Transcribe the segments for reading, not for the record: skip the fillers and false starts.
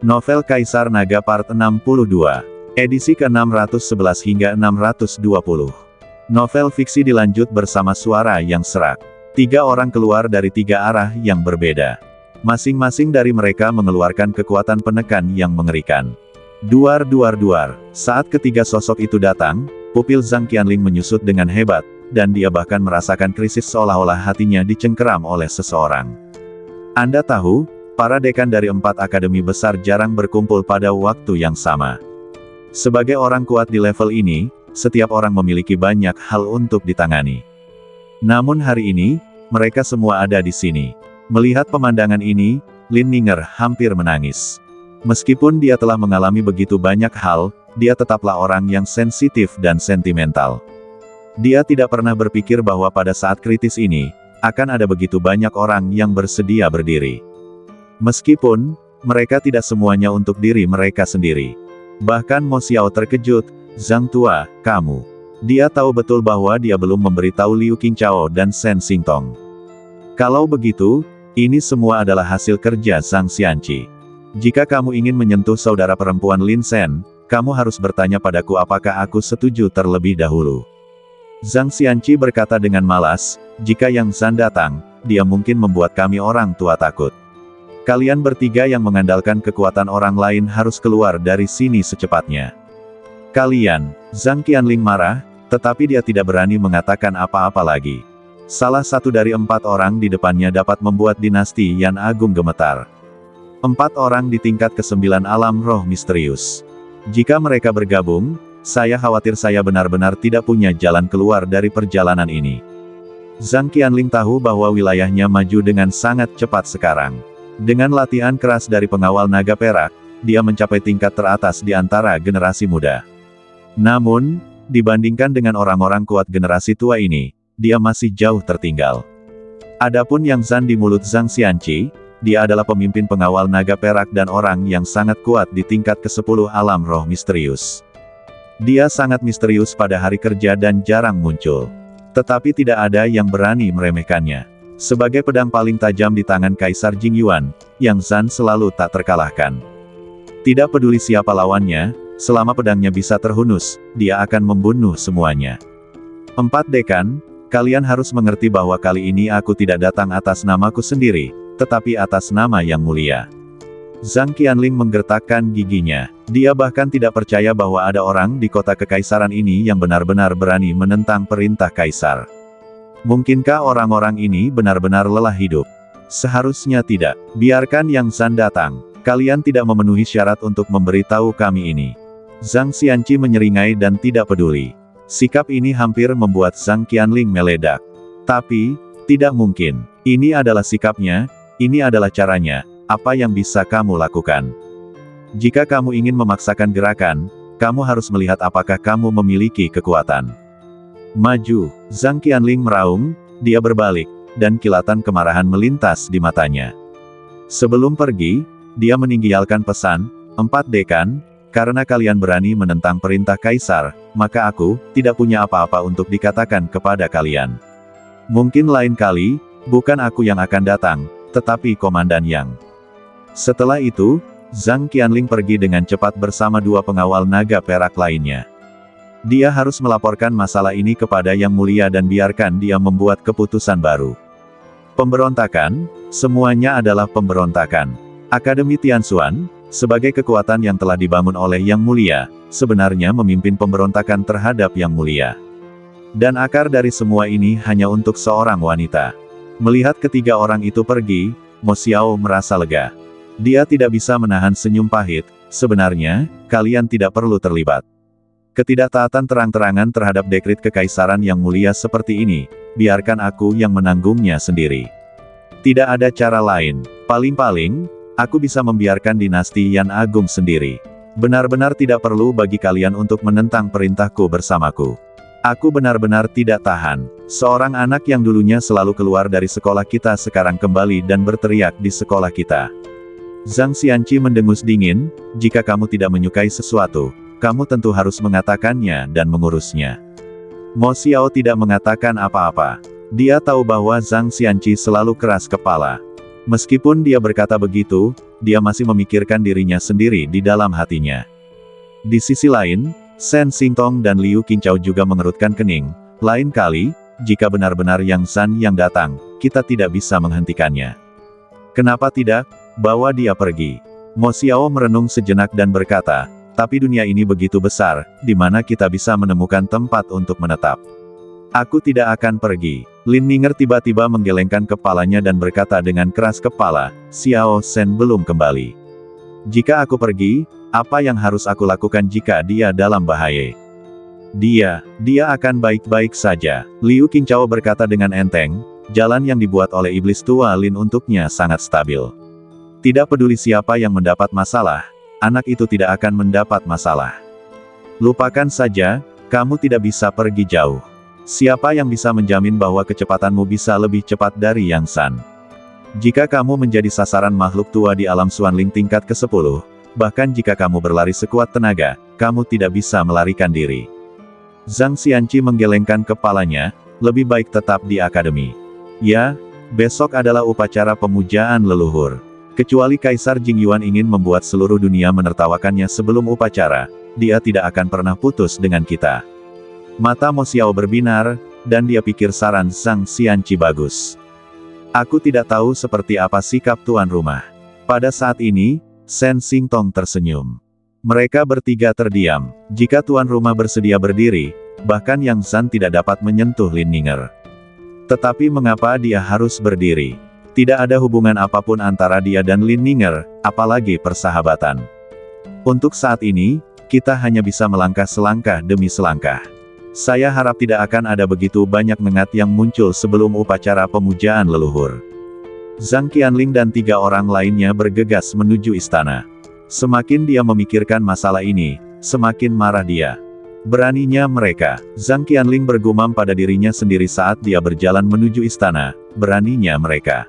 Novel Kaisar Naga Part 62. Edisi ke-611 hingga 620. Novel fiksi dilanjut bersama suara yang serak. 3 orang keluar dari 3 arah yang berbeda. Masing-masing dari mereka mengeluarkan kekuatan penekan yang mengerikan. Duar duar duar. Saat ketiga sosok itu datang, pupil Zhang Qianling menyusut dengan hebat, dan dia bahkan merasakan krisis seolah-olah hatinya dicengkeram oleh seseorang. Anda tahu, para dekan dari 4 akademi besar jarang berkumpul pada waktu yang sama. Sebagai orang kuat di level ini, setiap orang memiliki banyak hal untuk ditangani. Namun hari ini, mereka semua ada di sini. Melihat pemandangan ini, Lin Ninger hampir menangis. Meskipun dia telah mengalami begitu banyak hal, dia tetaplah orang yang sensitif dan sentimental. Dia tidak pernah berpikir bahwa pada saat kritis ini, akan ada begitu banyak orang yang bersedia berdiri. Meskipun, mereka tidak semuanya untuk diri mereka sendiri. Bahkan Mo Xiao terkejut, "Zhang Tua, kamu." Dia tahu betul bahwa dia belum memberitahu Liu Qingchao dan Shen Xingtong. Kalau begitu, ini semua adalah hasil kerja Zhang Xianqi. Jika kamu ingin menyentuh saudara perempuan Lin Shen, kamu harus bertanya padaku apakah aku setuju terlebih dahulu. Zhang Xianqi berkata dengan malas, "Jika Yang Zhan datang, dia mungkin membuat kami orang tua takut. Kalian bertiga yang mengandalkan kekuatan orang lain harus keluar dari sini secepatnya." "Kalian," Zhang Qianling marah, tetapi dia tidak berani mengatakan apa-apa lagi. Salah satu dari 4 orang di depannya dapat membuat dinasti Yan Agung gemetar. 4 orang di tingkat ke-9 alam roh misterius. Jika mereka bergabung, saya khawatir saya benar-benar tidak punya jalan keluar dari perjalanan ini. Zhang Qianling tahu bahwa wilayahnya maju dengan sangat cepat sekarang. Dengan latihan keras dari pengawal naga perak, dia mencapai tingkat teratas di antara generasi muda. Namun, dibandingkan dengan orang-orang kuat generasi tua ini, dia masih jauh tertinggal. Adapun Yang Zhan di mulut Zhang Xianqi, dia adalah pemimpin pengawal naga perak dan orang yang sangat kuat di tingkat ke-10 alam roh misterius. Dia sangat misterius pada hari kerja dan jarang muncul. Tetapi tidak ada yang berani meremehkannya. Sebagai pedang paling tajam di tangan Kaisar Jingyuan, Yang Zhan selalu tak terkalahkan. Tidak peduli siapa lawannya, selama pedangnya bisa terhunus, dia akan membunuh semuanya. 4 dekan, kalian harus mengerti bahwa kali ini aku tidak datang atas namaku sendiri, tetapi atas nama yang mulia. Zhang Qianling menggertakkan giginya. Dia bahkan tidak percaya bahwa ada orang di kota kekaisaran ini yang benar-benar berani menentang perintah kaisar. Mungkinkah orang-orang ini benar-benar lelah hidup? Seharusnya tidak. Biarkan Yang Zhan datang. Kalian tidak memenuhi syarat untuk memberitahu kami ini. Zhang Xianqi menyeringai dan tidak peduli. Sikap ini hampir membuat Zhang Qianling meledak. Tapi, tidak mungkin. Ini adalah sikapnya, ini adalah caranya, apa yang bisa kamu lakukan? Jika kamu ingin memaksakan gerakan, kamu harus melihat apakah kamu memiliki kekuatan. Maju, Zhang Qianling meraung, dia berbalik, dan kilatan kemarahan melintas di matanya. Sebelum pergi, dia meninggalkan pesan, 4 dekan, karena kalian berani menentang perintah kaisar, maka aku tidak punya apa-apa untuk dikatakan kepada kalian. Mungkin lain kali, bukan aku yang akan datang, tetapi Komandan Yang. Setelah itu, Zhang Qianling pergi dengan cepat bersama 2 pengawal naga perak lainnya. Dia harus melaporkan masalah ini kepada Yang Mulia dan biarkan dia membuat keputusan baru. Pemberontakan, semuanya adalah pemberontakan. Akademi Tianxuan, sebagai kekuatan yang telah dibangun oleh Yang Mulia, sebenarnya memimpin pemberontakan terhadap Yang Mulia. Dan akar dari semua ini hanya untuk seorang wanita. Melihat ketiga orang itu pergi, Mo Xiao merasa lega. Dia tidak bisa menahan senyum pahit. Sebenarnya, kalian tidak perlu terlibat. Ketidaktaatan terang-terangan terhadap dekrit kekaisaran yang mulia seperti ini, biarkan aku yang menanggungnya sendiri. Tidak ada cara lain. Paling-paling, aku bisa membiarkan dinasti Yan Agung sendiri. Benar-benar tidak perlu bagi kalian untuk menentang perintahku bersamaku. Aku benar-benar tidak tahan. Seorang anak yang dulunya selalu keluar dari sekolah kita sekarang kembali dan berteriak di sekolah kita. Zhang Xianqi mendengus dingin, jika kamu tidak menyukai sesuatu, kamu tentu harus mengatakannya dan mengurusnya. Mo Xiao tidak mengatakan apa-apa. Dia tahu bahwa Zhang Xianqi selalu keras kepala. Meskipun dia berkata begitu, dia masih memikirkan dirinya sendiri di dalam hatinya. Di sisi lain, Shen Xingtong dan Liu Qingchao juga mengerutkan kening. Lain kali, jika benar-benar Yang San yang datang, kita tidak bisa menghentikannya. Kenapa tidak? Bawa dia pergi. Mo Xiao merenung sejenak dan berkata, tapi dunia ini begitu besar, di mana kita bisa menemukan tempat untuk menetap. Aku tidak akan pergi. Lin Ninger tiba-tiba menggelengkan kepalanya dan berkata dengan keras kepala, Xiao Shen belum kembali. Jika aku pergi, apa yang harus aku lakukan jika dia dalam bahaya? Dia akan baik-baik saja. Liu Qingchao berkata dengan enteng, jalan yang dibuat oleh iblis tua Lin untuknya sangat stabil. Tidak peduli siapa yang mendapat masalah, anak itu tidak akan mendapat masalah. Lupakan saja, kamu tidak bisa pergi jauh. Siapa yang bisa menjamin bahwa kecepatanmu bisa lebih cepat dari Yang San? Jika kamu menjadi sasaran makhluk tua di alam Xuanling tingkat ke-10, bahkan jika kamu berlari sekuat tenaga, kamu tidak bisa melarikan diri. Zhang Xianqi menggelengkan kepalanya, lebih baik tetap di akademi. Ya, besok adalah upacara pemujaan leluhur. Kecuali Kaisar Jingyuan ingin membuat seluruh dunia menertawakannya sebelum upacara, dia tidak akan pernah putus dengan kita. Mata Mo Xiao berbinar, dan dia pikir saran Zhang Xianqi bagus. Aku tidak tahu seperti apa sikap tuan rumah. Pada saat ini, Shen Xingtong tersenyum. Mereka bertiga terdiam. Jika tuan rumah bersedia berdiri, bahkan Yang San tidak dapat menyentuh Lin Ninger. Tetapi mengapa dia harus berdiri? Tidak ada hubungan apapun antara dia dan Lin Ninger, apalagi persahabatan. Untuk saat ini, kita hanya bisa melangkah selangkah demi selangkah. Saya harap tidak akan ada begitu banyak nengat yang muncul sebelum upacara pemujaan leluhur. Zhang Qianling dan 3 orang lainnya bergegas menuju istana. Semakin dia memikirkan masalah ini, semakin marah dia. Beraninya mereka. Zhang Qianling bergumam pada dirinya sendiri saat dia berjalan menuju istana, beraninya mereka.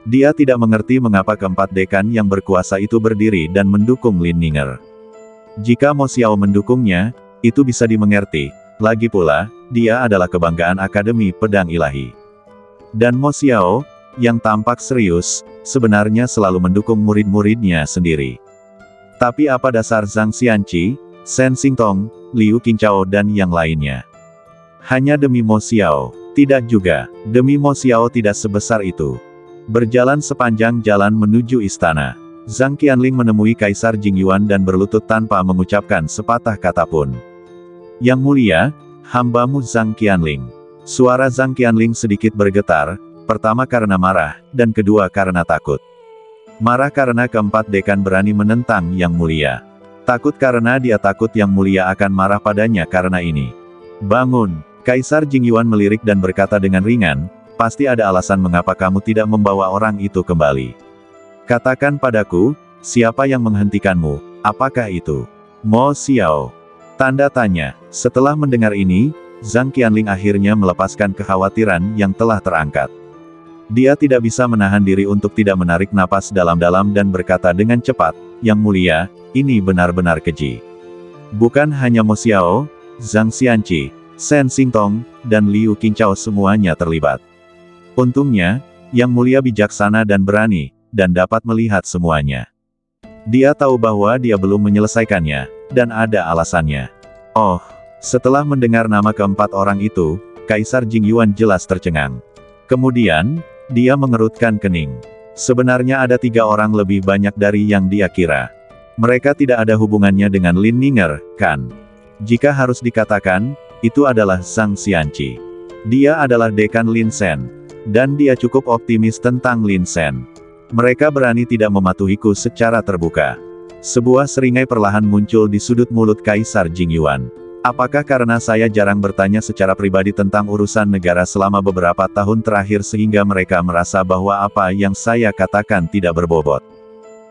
Dia tidak mengerti mengapa keempat dekan yang berkuasa itu berdiri dan mendukung Lin Ninger. Jika Mo Xiao mendukungnya, itu bisa dimengerti. Lagi pula, dia adalah kebanggaan Akademi Pedang Ilahi. Dan Mo Xiao, yang tampak serius, sebenarnya selalu mendukung murid-muridnya sendiri. Tapi apa dasar Zhang Xianqi, Shen Xingtong, Liu Qingchao dan yang lainnya? Hanya demi Mo Xiao? Tidak juga, demi Mo Xiao tidak sebesar itu. Berjalan sepanjang jalan menuju istana, Zhang Qianling menemui Kaisar Jingyuan dan berlutut tanpa mengucapkan sepatah kata pun. Yang mulia, hambamu Zhang Qianling. Suara Zhang Qianling sedikit bergetar, pertama karena marah, dan kedua karena takut. Marah karena keempat dekan berani menentang Yang Mulia. Takut karena dia takut Yang Mulia akan marah padanya karena ini. Bangun, Kaisar Jingyuan melirik dan berkata dengan ringan, pasti ada alasan mengapa kamu tidak membawa orang itu kembali. Katakan padaku, siapa yang menghentikanmu, apakah itu? Mo Xiao. Tanda tanya. Setelah mendengar ini, Zhang Qianling akhirnya melepaskan kekhawatiran yang telah terangkat. Dia tidak bisa menahan diri untuk tidak menarik napas dalam-dalam dan berkata dengan cepat, Yang Mulia, ini benar-benar keji. Bukan hanya Mo Xiao, Zhang Xianqi, Shen Xingtong, dan Liu Qingchao semuanya terlibat. Untungnya, Yang Mulia bijaksana dan berani, dan dapat melihat semuanya. Dia tahu bahwa dia belum menyelesaikannya, dan ada alasannya. Oh, setelah mendengar nama keempat orang itu, Kaisar Jingyuan jelas tercengang. Kemudian, dia mengerutkan kening. Sebenarnya ada 3 orang lebih banyak dari yang dia kira. Mereka tidak ada hubungannya dengan Lin Ninger, kan? Jika harus dikatakan, itu adalah Zhang Xianqi. Dia adalah dekan Lin Shen. Dan dia cukup optimis tentang Lin Shen. Mereka berani tidak mematuhiku secara terbuka. Sebuah seringai perlahan muncul di sudut mulut Kaisar Jingyuan. Apakah karena saya jarang bertanya secara pribadi tentang urusan negara selama beberapa tahun terakhir sehingga mereka merasa bahwa apa yang saya katakan tidak berbobot?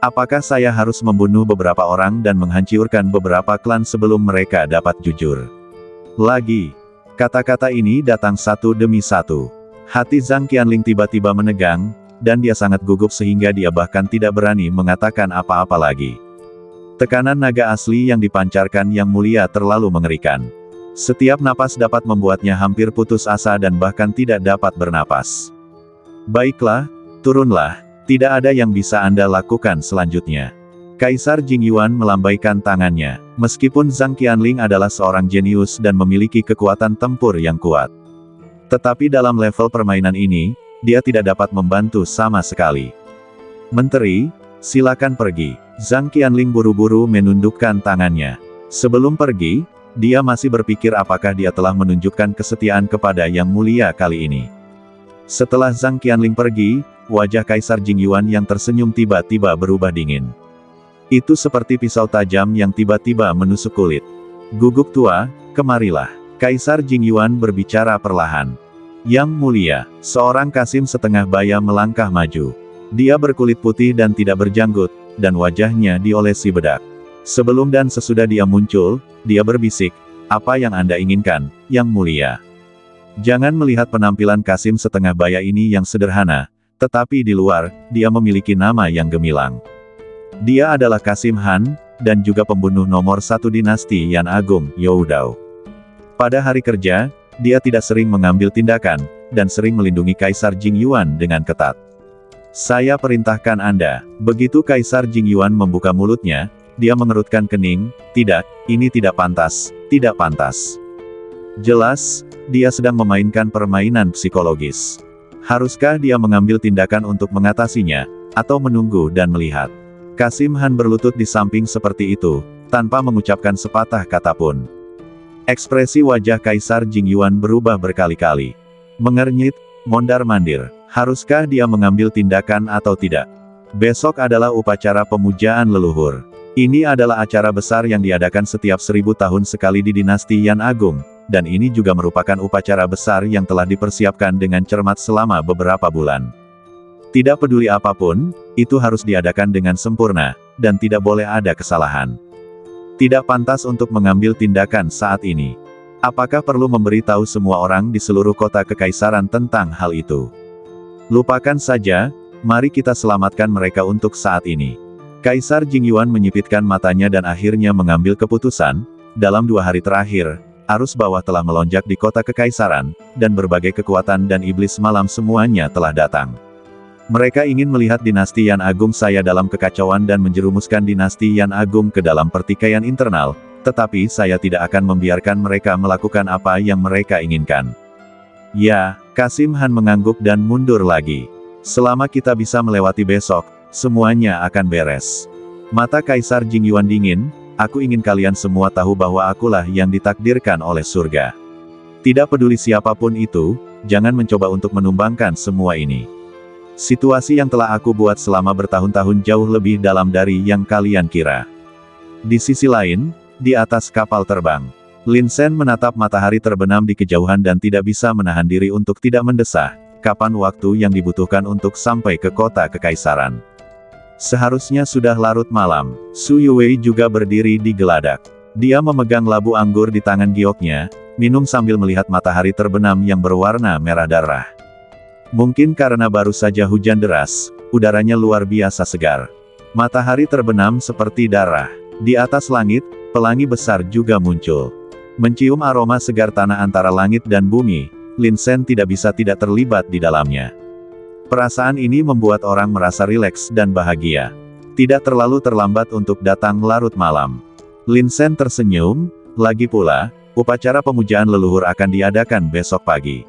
Apakah saya harus membunuh beberapa orang dan menghancurkan beberapa klan sebelum mereka dapat jujur? Lagi. Kata-kata ini datang satu demi satu. Hati Zhang Qianling tiba-tiba menegang, dan dia sangat gugup sehingga dia bahkan tidak berani mengatakan apa-apa lagi. Tekanan naga asli yang dipancarkan Yang Mulia terlalu mengerikan. Setiap napas dapat membuatnya hampir putus asa dan bahkan tidak dapat bernapas. Baiklah, turunlah, Tidak ada yang bisa Anda lakukan selanjutnya. Kaisar Jingyuan melambaikan tangannya. Meskipun Zhang Qianling adalah seorang jenius dan memiliki kekuatan tempur yang kuat. Tetapi dalam level permainan ini, dia tidak dapat membantu sama sekali. Menteri, silakan pergi. Zhang Qianling buru-buru menundukkan tangannya. Sebelum pergi, dia masih berpikir apakah dia telah menunjukkan kesetiaan kepada Yang Mulia kali ini. Setelah Zhang Qianling pergi, wajah Kaisar Jingyuan yang tersenyum tiba-tiba berubah dingin. Itu seperti pisau tajam yang tiba-tiba menusuk kulit. Guguk tua, kemarilah. Kaisar Jingyuan berbicara perlahan. Yang Mulia, seorang kasim setengah baya melangkah maju. Dia berkulit putih dan tidak berjanggut, dan wajahnya diolesi bedak. Sebelum dan sesudah dia muncul, dia berbisik, "Apa yang Anda inginkan, Yang Mulia?" Jangan melihat penampilan kasim setengah baya ini yang sederhana, tetapi di luar, dia memiliki nama yang gemilang. Dia adalah Kasim Han, dan juga pembunuh nomor 1 dinasti Yan Agung, Youdao. Pada hari kerja, dia tidak sering mengambil tindakan, dan sering melindungi Kaisar Jingyuan dengan ketat. "Saya perintahkan Anda." Begitu Kaisar Jingyuan membuka mulutnya, dia mengerutkan kening, "Tidak, ini tidak pantas, tidak pantas." Jelas, dia sedang memainkan permainan psikologis. Haruskah dia mengambil tindakan untuk mengatasinya, atau menunggu dan melihat? Kasim Han berlutut di samping seperti itu, tanpa mengucapkan sepatah kata pun. Ekspresi wajah Kaisar Jingyuan berubah berkali-kali. Mengernyit, mondar-mandir. Haruskah dia mengambil tindakan atau tidak? Besok adalah upacara pemujaan leluhur. Ini adalah acara besar yang diadakan setiap 1000 tahun sekali di dinasti Yan Agung, dan ini juga merupakan upacara besar yang telah dipersiapkan dengan cermat selama beberapa bulan. Tidak peduli apapun, itu harus diadakan dengan sempurna, dan tidak boleh ada kesalahan. Tidak pantas untuk mengambil tindakan saat ini. Apakah perlu memberitahu semua orang di seluruh kota kekaisaran tentang hal itu? Lupakan saja, mari kita selamatkan mereka untuk saat ini. Kaisar Jingyuan menyipitkan matanya dan akhirnya mengambil keputusan. Dalam 2 hari terakhir, arus bawah telah melonjak di kota kekaisaran, dan berbagai kekuatan dan iblis malam semuanya telah datang. Mereka ingin melihat dinasti Yan Agung saya dalam kekacauan dan menjerumuskan dinasti Yan Agung ke dalam pertikaian internal, tetapi saya tidak akan membiarkan mereka melakukan apa yang mereka inginkan. Ya, Kasim Han mengangguk dan mundur lagi. Selama kita bisa melewati besok, semuanya akan beres. Mata Kaisar Jingyuan dingin, "Aku ingin kalian semua tahu bahwa akulah yang ditakdirkan oleh surga. Tidak peduli siapapun itu, jangan mencoba untuk menumbangkan semua ini. Situasi yang telah aku buat selama bertahun-tahun jauh lebih dalam dari yang kalian kira." Di sisi lain, di atas kapal terbang, Lin Sen menatap matahari terbenam di kejauhan dan tidak bisa menahan diri untuk tidak mendesah, kapan waktu yang dibutuhkan untuk sampai ke kota kekaisaran. Seharusnya sudah larut malam. Su Yuwei juga berdiri di geladak. Dia memegang labu anggur di tangan gioknya, minum sambil melihat matahari terbenam yang berwarna merah darah. Mungkin karena baru saja hujan deras, udaranya luar biasa segar. Matahari terbenam seperti darah. Di atas langit, pelangi besar juga muncul. Mencium aroma segar tanah antara langit dan bumi, Lin Sen tidak bisa tidak terlibat di dalamnya. Perasaan ini membuat orang merasa rileks dan bahagia. Tidak terlalu terlambat untuk datang larut malam. Lin Sen tersenyum, lagi pula, upacara pemujaan leluhur akan diadakan besok pagi.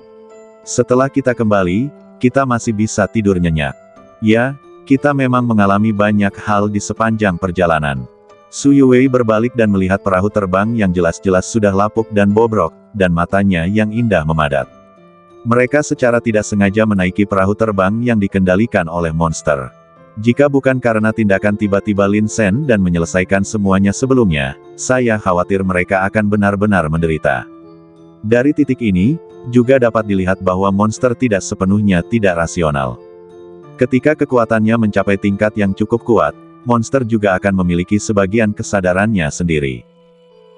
Setelah kita kembali, kita masih bisa tidur nyenyak. Ya, kita memang mengalami banyak hal di sepanjang perjalanan. Su Yuwei berbalik dan melihat perahu terbang yang jelas-jelas sudah lapuk dan bobrok, dan matanya yang indah memadat. Mereka secara tidak sengaja menaiki perahu terbang yang dikendalikan oleh monster. Jika bukan karena tindakan tiba-tiba Lin Sen dan menyelesaikan semuanya sebelumnya, saya khawatir mereka akan benar-benar menderita. Dari titik ini, juga dapat dilihat bahwa monster tidak sepenuhnya tidak rasional. Ketika kekuatannya mencapai tingkat yang cukup kuat, monster juga akan memiliki sebagian kesadarannya sendiri.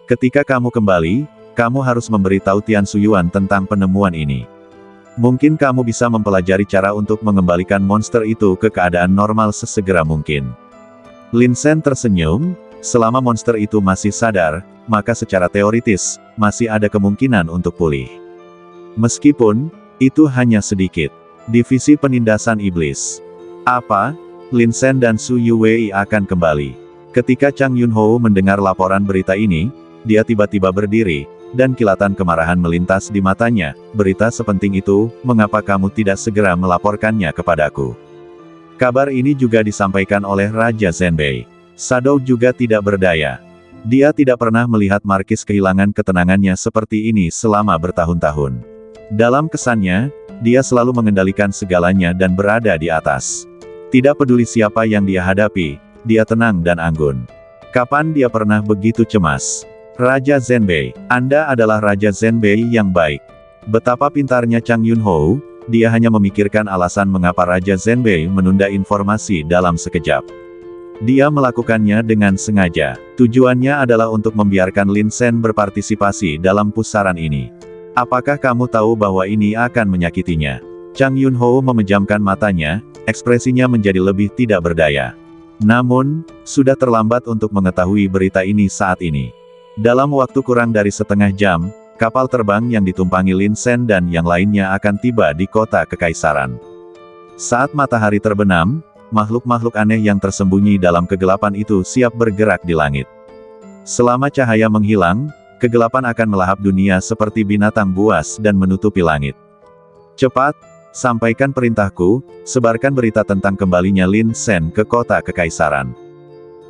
Ketika kamu kembali, kamu harus memberitahu Tian Suyuan tentang penemuan ini. Mungkin kamu bisa mempelajari cara untuk mengembalikan monster itu ke keadaan normal sesegera mungkin. Lin Sen tersenyum, selama monster itu masih sadar, maka secara teoritis, masih ada kemungkinan untuk pulih. Meskipun, itu hanya sedikit. Divisi Penindasan Iblis. Apa? Lin Sen dan Su Yuwei akan kembali. Ketika Chang Yunho mendengar laporan berita ini, dia tiba-tiba berdiri, dan kilatan kemarahan melintas di matanya. Berita sepenting itu, mengapa kamu tidak segera melaporkannya kepadaku? Kabar ini juga disampaikan oleh Raja Zhenbei. Shadow juga tidak berdaya. Dia tidak pernah melihat Markis kehilangan ketenangannya seperti ini selama bertahun-tahun. Dalam kesannya, dia selalu mengendalikan segalanya dan berada di atas. Tidak peduli siapa yang dia hadapi, dia tenang dan anggun. Kapan dia pernah begitu cemas? Raja Zhenbei, Anda adalah Raja Zhenbei yang baik. Betapa pintarnya Chang Yunho, dia hanya memikirkan alasan mengapa Raja Zhenbei menunda informasi dalam sekejap. Dia melakukannya dengan sengaja. Tujuannya adalah untuk membiarkan Lin Sen berpartisipasi dalam pusaran ini. Apakah kamu tahu bahwa ini akan menyakitinya? Chang Yunho memejamkan matanya, ekspresinya menjadi lebih tidak berdaya. Namun, sudah terlambat untuk mengetahui berita ini saat ini. Dalam waktu kurang dari setengah jam, kapal terbang yang ditumpangi Lin Sen dan yang lainnya akan tiba di kota Kekaisaran. Saat matahari terbenam, makhluk-makhluk aneh yang tersembunyi dalam kegelapan itu siap bergerak di langit. Selama cahaya menghilang, kegelapan akan melahap dunia seperti binatang buas dan menutupi langit. Cepat, sampaikan perintahku, sebarkan berita tentang kembalinya Lin Sen ke kota Kekaisaran.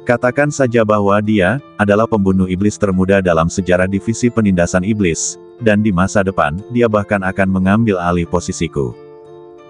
Katakan saja bahwa dia adalah pembunuh iblis termuda dalam sejarah divisi penindasan iblis, dan di masa depan, dia bahkan akan mengambil alih posisiku.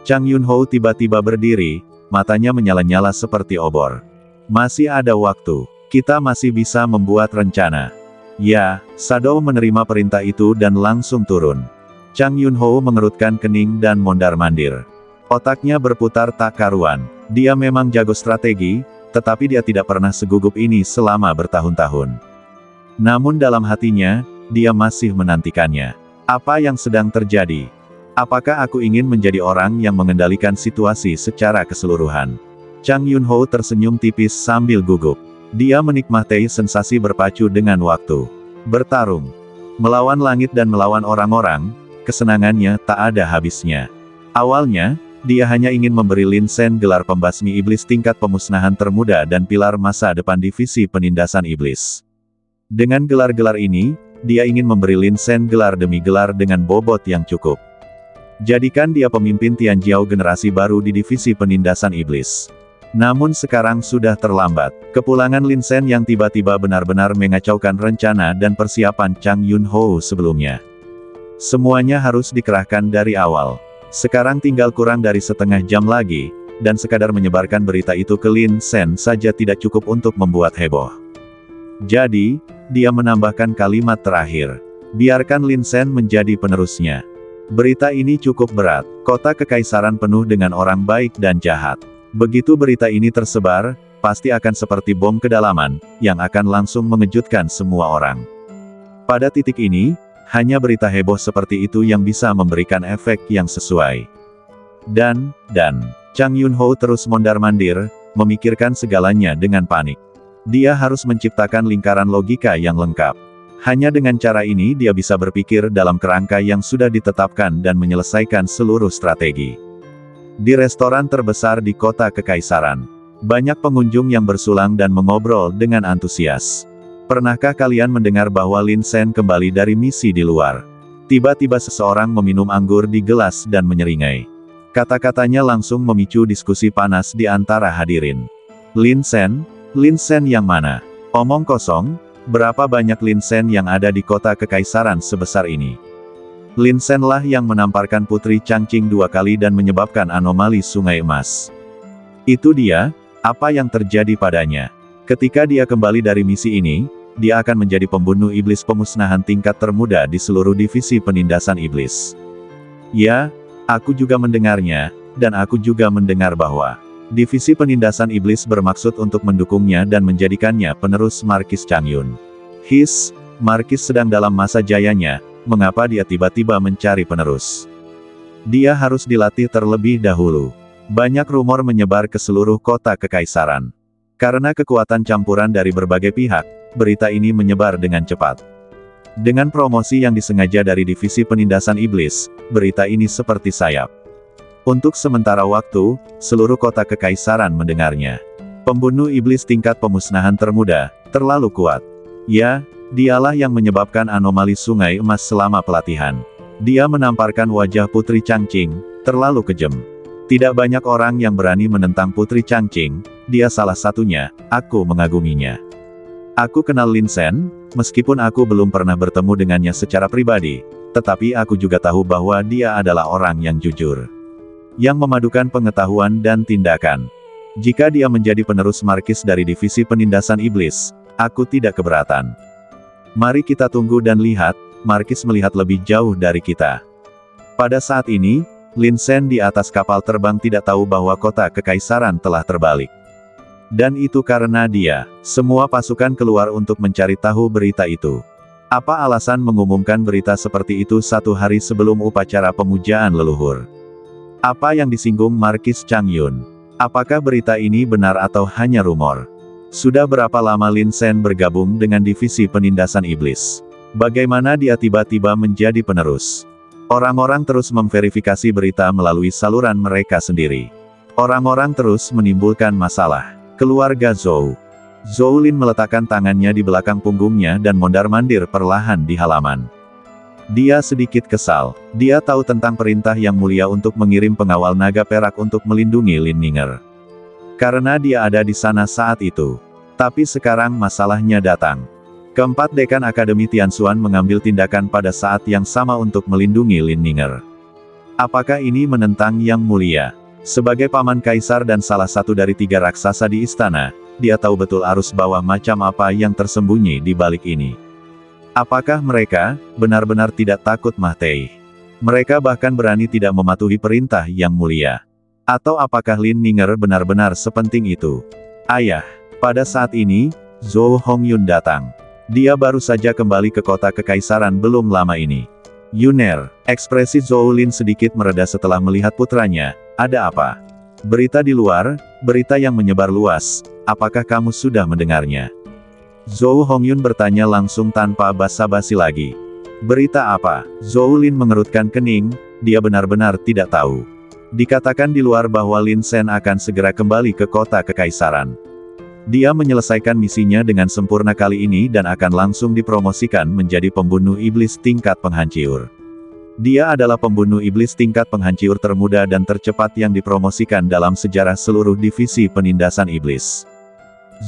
Chang Yunho tiba-tiba berdiri, matanya menyala-nyala seperti obor. Masih ada waktu. Kita masih bisa membuat rencana. Ya, Shadow menerima perintah itu dan langsung turun. Chang Yunho mengerutkan kening dan mondar-mandir. Otaknya berputar tak karuan. Dia memang jago strategi, tetapi dia tidak pernah segugup ini selama bertahun-tahun. Namun dalam hatinya, dia masih menantikannya. Apa yang sedang terjadi? Apakah aku ingin menjadi orang yang mengendalikan situasi secara keseluruhan? Chang Yunho tersenyum tipis sambil gugup. Dia menikmati sensasi berpacu dengan waktu. Bertarung. Melawan langit dan melawan orang-orang, kesenangannya tak ada habisnya. Awalnya, dia hanya ingin memberi Lin Sen gelar pembasmi iblis tingkat pemusnahan termuda dan pilar masa depan divisi penindasan iblis. Dengan gelar-gelar ini, dia ingin memberi Lin Sen gelar demi gelar dengan bobot yang cukup. Jadikan dia pemimpin Tianjiao generasi baru di divisi penindasan iblis. Namun sekarang sudah terlambat. Kepulangan Lin Sen yang tiba-tiba benar-benar mengacaukan rencana dan persiapan Chang Yunho sebelumnya. Semuanya harus dikerahkan dari awal. Sekarang tinggal kurang dari setengah jam lagi, dan sekadar menyebarkan berita itu ke Lin Sen saja tidak cukup untuk membuat heboh. Jadi, dia menambahkan kalimat terakhir. Biarkan Lin Sen menjadi penerusnya. Berita ini cukup berat. Kota Kekaisaran penuh dengan orang baik dan jahat. Begitu berita ini tersebar, pasti akan seperti bom kedalaman, yang akan langsung mengejutkan semua orang. Pada titik ini, hanya berita heboh seperti itu yang bisa memberikan efek yang sesuai. Dan, Chang Yunho terus mondar-mandir, memikirkan segalanya dengan panik. Dia harus menciptakan lingkaran logika yang lengkap. Hanya dengan cara ini dia bisa berpikir dalam kerangka yang sudah ditetapkan dan menyelesaikan seluruh strategi. Di restoran terbesar di kota Kekaisaran, banyak pengunjung yang bersulang dan mengobrol dengan antusias. Pernahkah kalian mendengar bahwa Lin Sen kembali dari misi di luar? Tiba-tiba seseorang meminum anggur di gelas dan menyeringai. Kata-katanya langsung memicu diskusi panas di antara hadirin. Lin Sen yang mana? Omong kosong, berapa banyak Lin Sen yang ada di kota Kekaisaran sebesar ini? Lin Sen lah yang menamparkan Putri Changqing 2 kali dan menyebabkan anomali Sungai Emas. Itu dia, apa yang terjadi padanya? Ketika dia kembali dari misi ini, dia akan menjadi pembunuh iblis pemusnahan tingkat termuda di seluruh divisi penindasan iblis. Ya, aku juga mendengarnya, dan aku juga mendengar bahwa divisi penindasan iblis bermaksud untuk mendukungnya dan menjadikannya penerus Markis Chang Yun. Markis sedang dalam masa jayanya, mengapa dia tiba-tiba mencari penerus? Dia harus dilatih terlebih dahulu. Banyak rumor menyebar ke seluruh kota Kekaisaran. Karena kekuatan campuran dari berbagai pihak, berita ini menyebar dengan cepat. Dengan promosi yang disengaja dari divisi penindasan iblis, berita ini seperti sayap. Untuk sementara waktu, seluruh kota kekaisaran mendengarnya. Pembunuh iblis tingkat pemusnahan termuda, terlalu kuat. Ya, dialah yang menyebabkan anomali sungai emas selama pelatihan. Dia menamparkan wajah Putri Changqing, terlalu kejam. Tidak banyak orang yang berani menentang Putri Changqing, dia salah satunya, aku mengaguminya. Aku kenal Lin Sen, meskipun aku belum pernah bertemu dengannya secara pribadi, tetapi aku juga tahu bahwa dia adalah orang yang jujur. Yang memadukan pengetahuan dan tindakan. Jika dia menjadi penerus markis dari divisi penindasan iblis, aku tidak keberatan. Mari kita tunggu dan lihat, markis melihat lebih jauh dari kita. Pada saat ini, Lin Sen di atas kapal terbang tidak tahu bahwa kota kekaisaran telah terbalik. Dan itu karena dia, semua pasukan keluar untuk mencari tahu berita itu. Apa alasan mengumumkan berita seperti itu 1 hari sebelum upacara pemujaan leluhur? Apa yang disinggung Markis Chang Yun? Apakah berita ini benar atau hanya rumor? Sudah berapa lama Lin Sen bergabung dengan divisi penindasan iblis? Bagaimana dia tiba-tiba menjadi penerus? Orang-orang terus memverifikasi berita melalui saluran mereka sendiri. Orang-orang terus menimbulkan masalah. Keluarga Zhou. Zhou Lin meletakkan tangannya di belakang punggungnya dan mondar-mandir perlahan di halaman. Dia sedikit kesal. Dia tahu tentang perintah yang mulia untuk mengirim pengawal naga perak untuk melindungi Lin Ninger. Karena dia ada di sana saat itu. Tapi sekarang masalahnya datang. Keempat dekan Akademi Tianxuan mengambil tindakan pada saat yang sama untuk melindungi Lin Ninger. Apakah ini menentang Yang Mulia? Sebagai paman kaisar dan salah satu dari 3 raksasa di istana, dia tahu betul arus bawah macam apa yang tersembunyi di balik ini. Apakah mereka benar-benar tidak takut Mah Tei? Mereka bahkan berani tidak mematuhi perintah Yang Mulia. Atau apakah Lin Ninger benar-benar sepenting itu? Ayah, pada saat ini, Zhou Hongyun datang. Dia baru saja kembali ke kota kekaisaran belum lama ini. Yuner, ekspresi Zhou Lin sedikit mereda setelah melihat putranya. Ada apa? Berita di luar, berita yang menyebar luas, apakah kamu sudah mendengarnya? Zhou Hongyun bertanya langsung tanpa basa-basi lagi. Berita apa? Zhou Lin mengerutkan kening, dia benar-benar tidak tahu. Dikatakan di luar bahwa Lin Sen akan segera kembali ke kota kekaisaran. Dia menyelesaikan misinya dengan sempurna kali ini dan akan langsung dipromosikan menjadi pembunuh iblis tingkat penghancur. Dia adalah pembunuh iblis tingkat penghancur termuda dan tercepat yang dipromosikan dalam sejarah seluruh divisi penindasan iblis.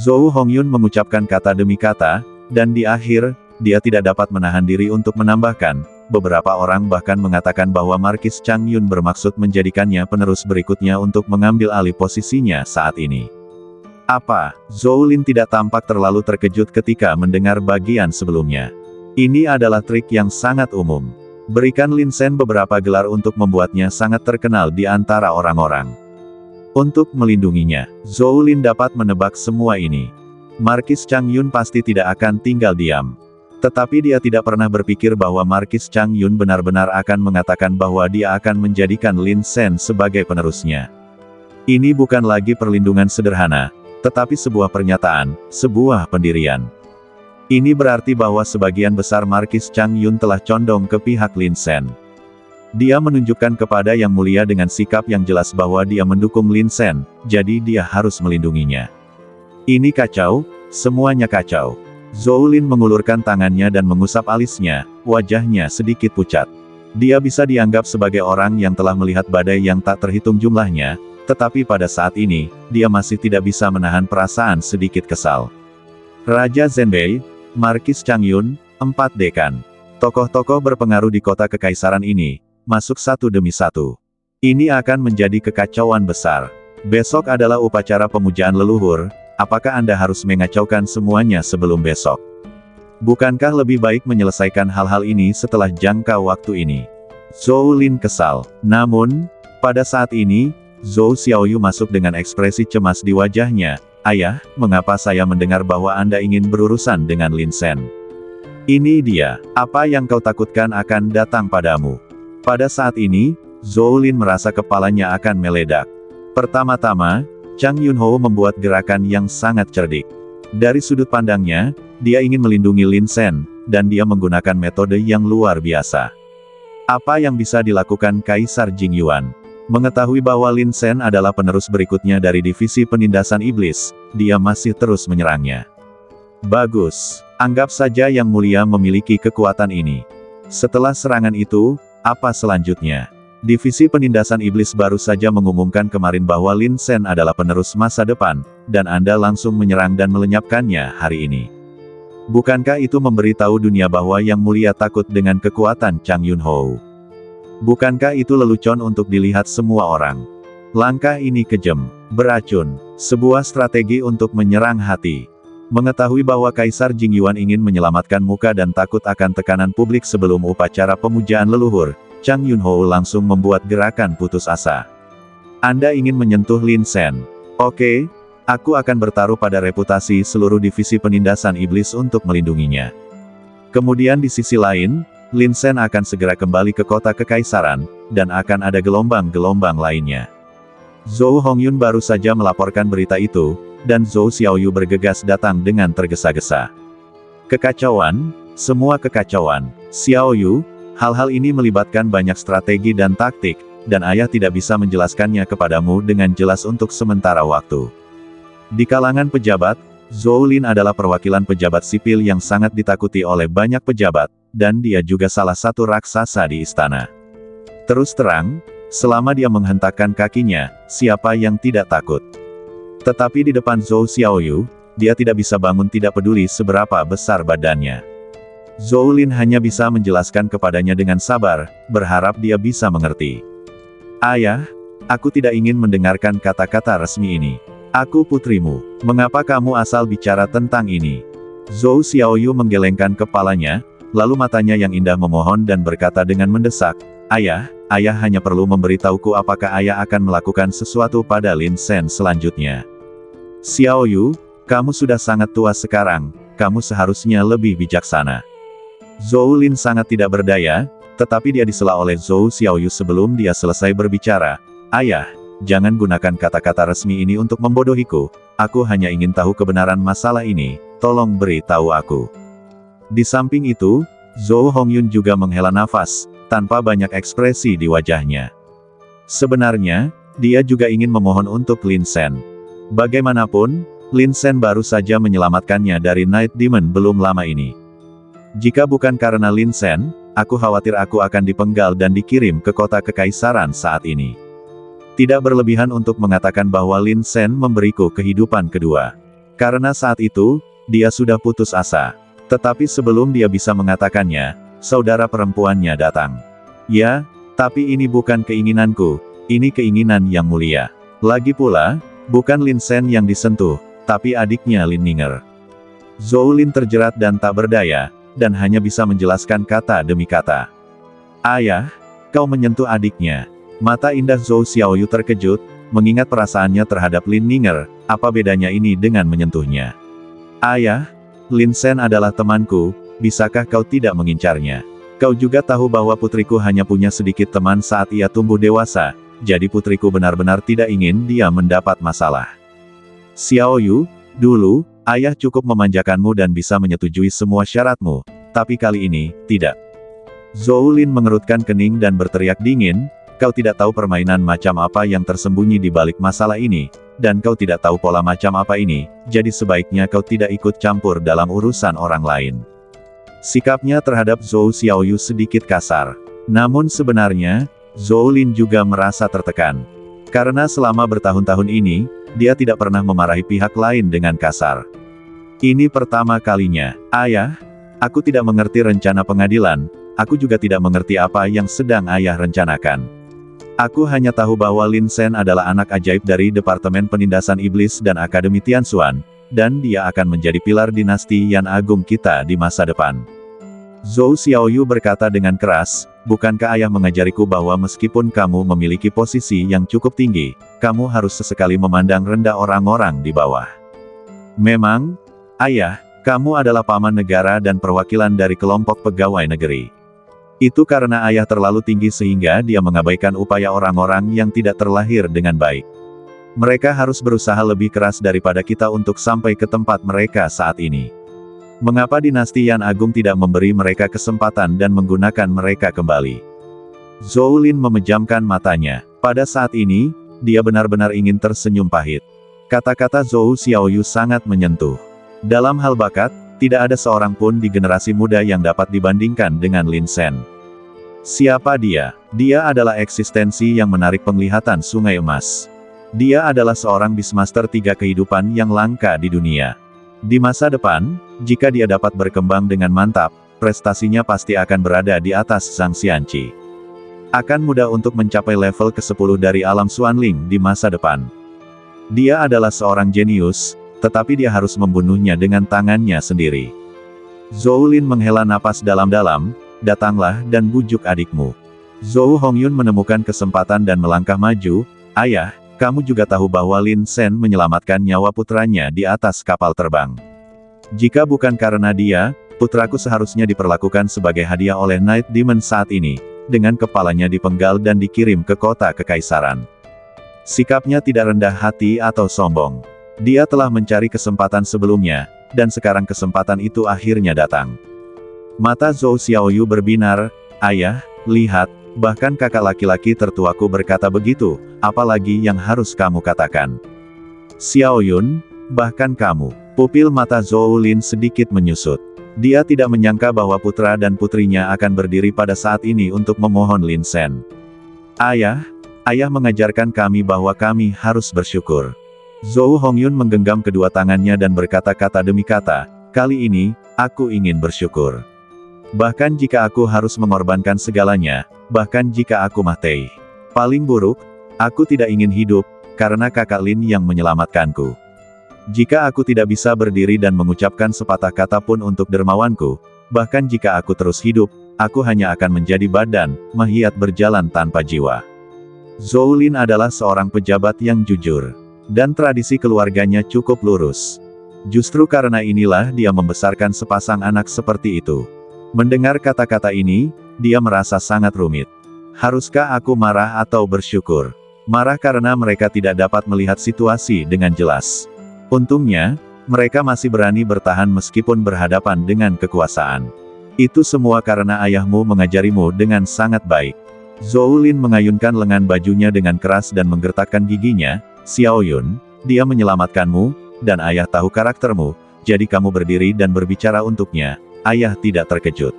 Zhou Hongyun mengucapkan kata demi kata, dan di akhir, dia tidak dapat menahan diri untuk menambahkan, beberapa orang bahkan mengatakan bahwa Markis Chang Yun bermaksud menjadikannya penerus berikutnya untuk mengambil alih posisinya saat ini. Apa? Zhou Lin tidak tampak terlalu terkejut ketika mendengar bagian sebelumnya. Ini adalah trik yang sangat umum. Berikan Lin Sen beberapa gelar untuk membuatnya sangat terkenal di antara orang-orang. Untuk melindunginya, Zhou Lin dapat menebak semua ini. Markis Chang Yun pasti tidak akan tinggal diam. Tetapi dia tidak pernah berpikir bahwa Markis Chang Yun benar-benar akan mengatakan bahwa dia akan menjadikan Lin Sen sebagai penerusnya. Ini bukan lagi perlindungan sederhana, tetapi sebuah pernyataan, sebuah pendirian. Ini berarti bahwa sebagian besar Markis Chang Yun telah condong ke pihak Lin Sen. Dia menunjukkan kepada Yang Mulia dengan sikap yang jelas bahwa dia mendukung Lin Sen, jadi dia harus melindunginya. Ini kacau, semuanya kacau. Zhou Lin mengulurkan tangannya dan mengusap alisnya, wajahnya sedikit pucat. Dia bisa dianggap sebagai orang yang telah melihat badai yang tak terhitung jumlahnya, tetapi pada saat ini, dia masih tidak bisa menahan perasaan sedikit kesal. Raja Zhenbei, Markis Chang Yun, 4 dekan. Tokoh-tokoh berpengaruh di kota kekaisaran ini, masuk satu demi satu. Ini akan menjadi kekacauan besar. Besok adalah upacara pemujaan leluhur, apakah Anda harus mengacaukan semuanya sebelum besok? Bukankah lebih baik menyelesaikan hal-hal ini setelah jangka waktu ini? Zhou Lin kesal. Namun, pada saat ini, Zhou Xiaoyu masuk dengan ekspresi cemas di wajahnya. Ayah, mengapa saya mendengar bahwa Anda ingin berurusan dengan Lin Sen? Ini dia, apa yang kau takutkan akan datang padamu. Pada saat ini, Zhou Lin merasa kepalanya akan meledak. Pertama-tama, Chang Yunho membuat gerakan yang sangat cerdik. Dari sudut pandangnya, dia ingin melindungi Lin Sen, dan dia menggunakan metode yang luar biasa. Apa yang bisa dilakukan Kaisar Jingyuan? Mengetahui bahwa Lin Sen adalah penerus berikutnya dari divisi penindasan iblis, dia masih terus menyerangnya. Bagus. Anggap saja Yang Mulia memiliki kekuatan ini. Setelah serangan itu, apa selanjutnya? Divisi penindasan iblis baru saja mengumumkan kemarin bahwa Lin Sen adalah penerus masa depan, dan Anda langsung menyerang dan melenyapkannya hari ini. Bukankah itu memberitahu dunia bahwa Yang Mulia takut dengan kekuatan Chang Yunhou? Bukankah itu lelucon untuk dilihat semua orang? Langkah ini kejam, beracun, sebuah strategi untuk menyerang hati. Mengetahui bahwa Kaisar Jingyuan ingin menyelamatkan muka dan takut akan tekanan publik sebelum upacara pemujaan leluhur, Chang Yunhou langsung membuat gerakan putus asa. Anda ingin menyentuh Lin Sen? Oke, aku akan bertaruh pada reputasi seluruh divisi penindasan iblis untuk melindunginya. Kemudian di sisi lain, Lin Sen akan segera kembali ke kota kekaisaran, dan akan ada gelombang-gelombang lainnya. Zhou Hongyun baru saja melaporkan berita itu, dan Zhou Xiaoyu bergegas datang dengan tergesa-gesa. Kekacauan, semua kekacauan. Xiaoyu, hal-hal ini melibatkan banyak strategi dan taktik, dan ayah tidak bisa menjelaskannya kepadamu dengan jelas untuk sementara waktu. Di kalangan pejabat, Zhou Lin adalah perwakilan pejabat sipil yang sangat ditakuti oleh banyak pejabat, dan dia juga salah satu raksasa di istana. Terus terang, selama dia menghentakkan kakinya, siapa yang tidak takut? Tetapi di depan Zhou Xiaoyu, dia tidak bisa bangun tidak peduli seberapa besar badannya. Zhou Lin hanya bisa menjelaskan kepadanya dengan sabar, berharap dia bisa mengerti. Ayah, aku tidak ingin mendengarkan kata-kata resmi ini. Aku putrimu, mengapa kamu asal bicara tentang ini? Zhou Xiaoyu menggelengkan kepalanya, lalu matanya yang indah memohon dan berkata dengan mendesak, Ayah, ayah hanya perlu memberitahuku apakah ayah akan melakukan sesuatu pada Lin Sen selanjutnya. Xiaoyu, kamu sudah sangat tua sekarang, kamu seharusnya lebih bijaksana. Zhou Lin sangat tidak berdaya, tetapi dia disela oleh Zhou Xiaoyu sebelum dia selesai berbicara. Ayah, jangan gunakan kata-kata resmi ini untuk membodohiku, aku hanya ingin tahu kebenaran masalah ini, tolong beritahu aku. Di samping itu, Zhou Hongyun juga menghela nafas, tanpa banyak ekspresi di wajahnya. Sebenarnya, dia juga ingin memohon untuk Lin Sen. Bagaimanapun, Lin Sen baru saja menyelamatkannya dari Night Demon belum lama ini. Jika bukan karena Lin Sen, aku khawatir aku akan dipenggal dan dikirim ke kota kekaisaran saat ini. Tidak berlebihan untuk mengatakan bahwa Lin Sen memberiku kehidupan kedua. Karena saat itu, dia sudah putus asa. Tetapi sebelum dia bisa mengatakannya, saudara perempuannya datang. Ya, tapi ini bukan keinginanku, ini keinginan Yang Mulia. Lagi pula, bukan Lin Sen yang disentuh, tapi adiknya Lin Ninger. Zhou Lin terjerat dan tak berdaya, dan hanya bisa menjelaskan kata demi kata. Ayah, kau menyentuh adiknya. Mata indah Zhou Xiaoyu terkejut, mengingat perasaannya terhadap Lin Ninger, apa bedanya ini dengan menyentuhnya? Ayah, Lin Sen adalah temanku, bisakah kau tidak mengincarnya? Kau juga tahu bahwa putriku hanya punya sedikit teman saat ia tumbuh dewasa, jadi putriku benar-benar tidak ingin dia mendapat masalah. Xiaoyu, dulu, ayah cukup memanjakanmu dan bisa menyetujui semua syaratmu, tapi kali ini, tidak. Zhou Lin mengerutkan kening dan berteriak dingin, kau tidak tahu permainan macam apa yang tersembunyi di balik masalah ini, dan kau tidak tahu pola macam apa ini, jadi sebaiknya kau tidak ikut campur dalam urusan orang lain. Sikapnya terhadap Zhou Xiaoyu sedikit kasar. Namun sebenarnya, Zhou Lin juga merasa tertekan. Karena selama bertahun-tahun ini, dia tidak pernah memarahi pihak lain dengan kasar. Ini pertama kalinya. Ayah, aku tidak mengerti rencana pengadilan, aku juga tidak mengerti apa yang sedang ayah rencanakan. Aku hanya tahu bahwa Lin Sen adalah anak ajaib dari Departemen Penindasan Iblis dan Akademi Tianxuan, dan dia akan menjadi pilar dinasti Yan Agung kita di masa depan. Zhou Xiaoyu berkata dengan keras, bukankah ayah mengajariku bahwa meskipun kamu memiliki posisi yang cukup tinggi, kamu harus sesekali memandang rendah orang-orang di bawah. Memang, ayah, kamu adalah paman negara dan perwakilan dari kelompok pegawai negeri. Itu karena ayah terlalu tinggi sehingga dia mengabaikan upaya orang-orang yang tidak terlahir dengan baik. Mereka harus berusaha lebih keras daripada kita untuk sampai ke tempat mereka saat ini. Mengapa dinasti Yan Agung tidak memberi mereka kesempatan dan menggunakan mereka kembali? Zhou Lin memejamkan matanya. Pada saat ini, dia benar-benar ingin tersenyum pahit. Kata-kata Zhou Xiaoyu sangat menyentuh. Dalam hal bakat, tidak ada seorang pun di generasi muda yang dapat dibandingkan dengan Lin Sen. Siapa dia? Dia adalah eksistensi yang menarik penglihatan Sungai Emas. Dia adalah seorang Beastmaster 3 kehidupan yang langka di dunia. Di masa depan, jika dia dapat berkembang dengan mantap, prestasinya pasti akan berada di atas Zhang Xianqi. Akan mudah untuk mencapai level ke-10 dari alam Xuanling di masa depan. Dia adalah seorang jenius, tetapi dia harus membunuhnya dengan tangannya sendiri. Zhou Lin menghela napas dalam-dalam, datanglah dan bujuk adikmu. Zhou Hongyun menemukan kesempatan dan melangkah maju. Ayah, kamu juga tahu bahwa Lin Sen menyelamatkan nyawa putranya di atas kapal terbang. Jika bukan karena dia, putraku seharusnya diperlakukan sebagai hadiah oleh Night Demon saat ini, dengan kepalanya dipenggal dan dikirim ke kota kekaisaran. Sikapnya tidak rendah hati atau sombong. Dia telah mencari kesempatan sebelumnya, dan sekarang kesempatan itu akhirnya datang. Mata Zhou Xiaoyu berbinar. Ayah, lihat, bahkan kakak laki-laki tertuaku berkata begitu, apalagi yang harus kamu katakan? Xiaoyun, bahkan kamu. Pupil mata Zhou Lin sedikit menyusut. Dia tidak menyangka bahwa putra dan putrinya akan berdiri pada saat ini untuk memohon Lin Sen. Ayah mengajarkan kami bahwa kami harus bersyukur. Zhou Hongyun menggenggam kedua tangannya dan berkata-kata demi kata, kali ini, aku ingin bersyukur. Bahkan jika aku harus mengorbankan segalanya, bahkan jika aku mati. Paling buruk, aku tidak ingin hidup, karena kakak Lin yang menyelamatkanku. Jika aku tidak bisa berdiri dan mengucapkan sepatah kata pun untuk dermawanku, bahkan jika aku terus hidup, aku hanya akan menjadi badan, mayat berjalan tanpa jiwa. Zhou Lin adalah seorang pejabat yang jujur. Dan tradisi keluarganya cukup lurus. Justru karena inilah dia membesarkan sepasang anak seperti itu. Mendengar kata-kata ini, dia merasa sangat rumit. Haruskah aku marah atau bersyukur? Marah karena mereka tidak dapat melihat situasi dengan jelas. Untungnya, mereka masih berani bertahan meskipun berhadapan dengan kekuasaan. Itu semua karena ayahmu mengajarimu dengan sangat baik. Zhou Lin mengayunkan lengan bajunya dengan keras dan menggertakkan giginya. Xiaoyun, dia menyelamatkanmu, dan ayah tahu karaktermu, jadi kamu berdiri dan berbicara untuknya. Ayah tidak terkejut.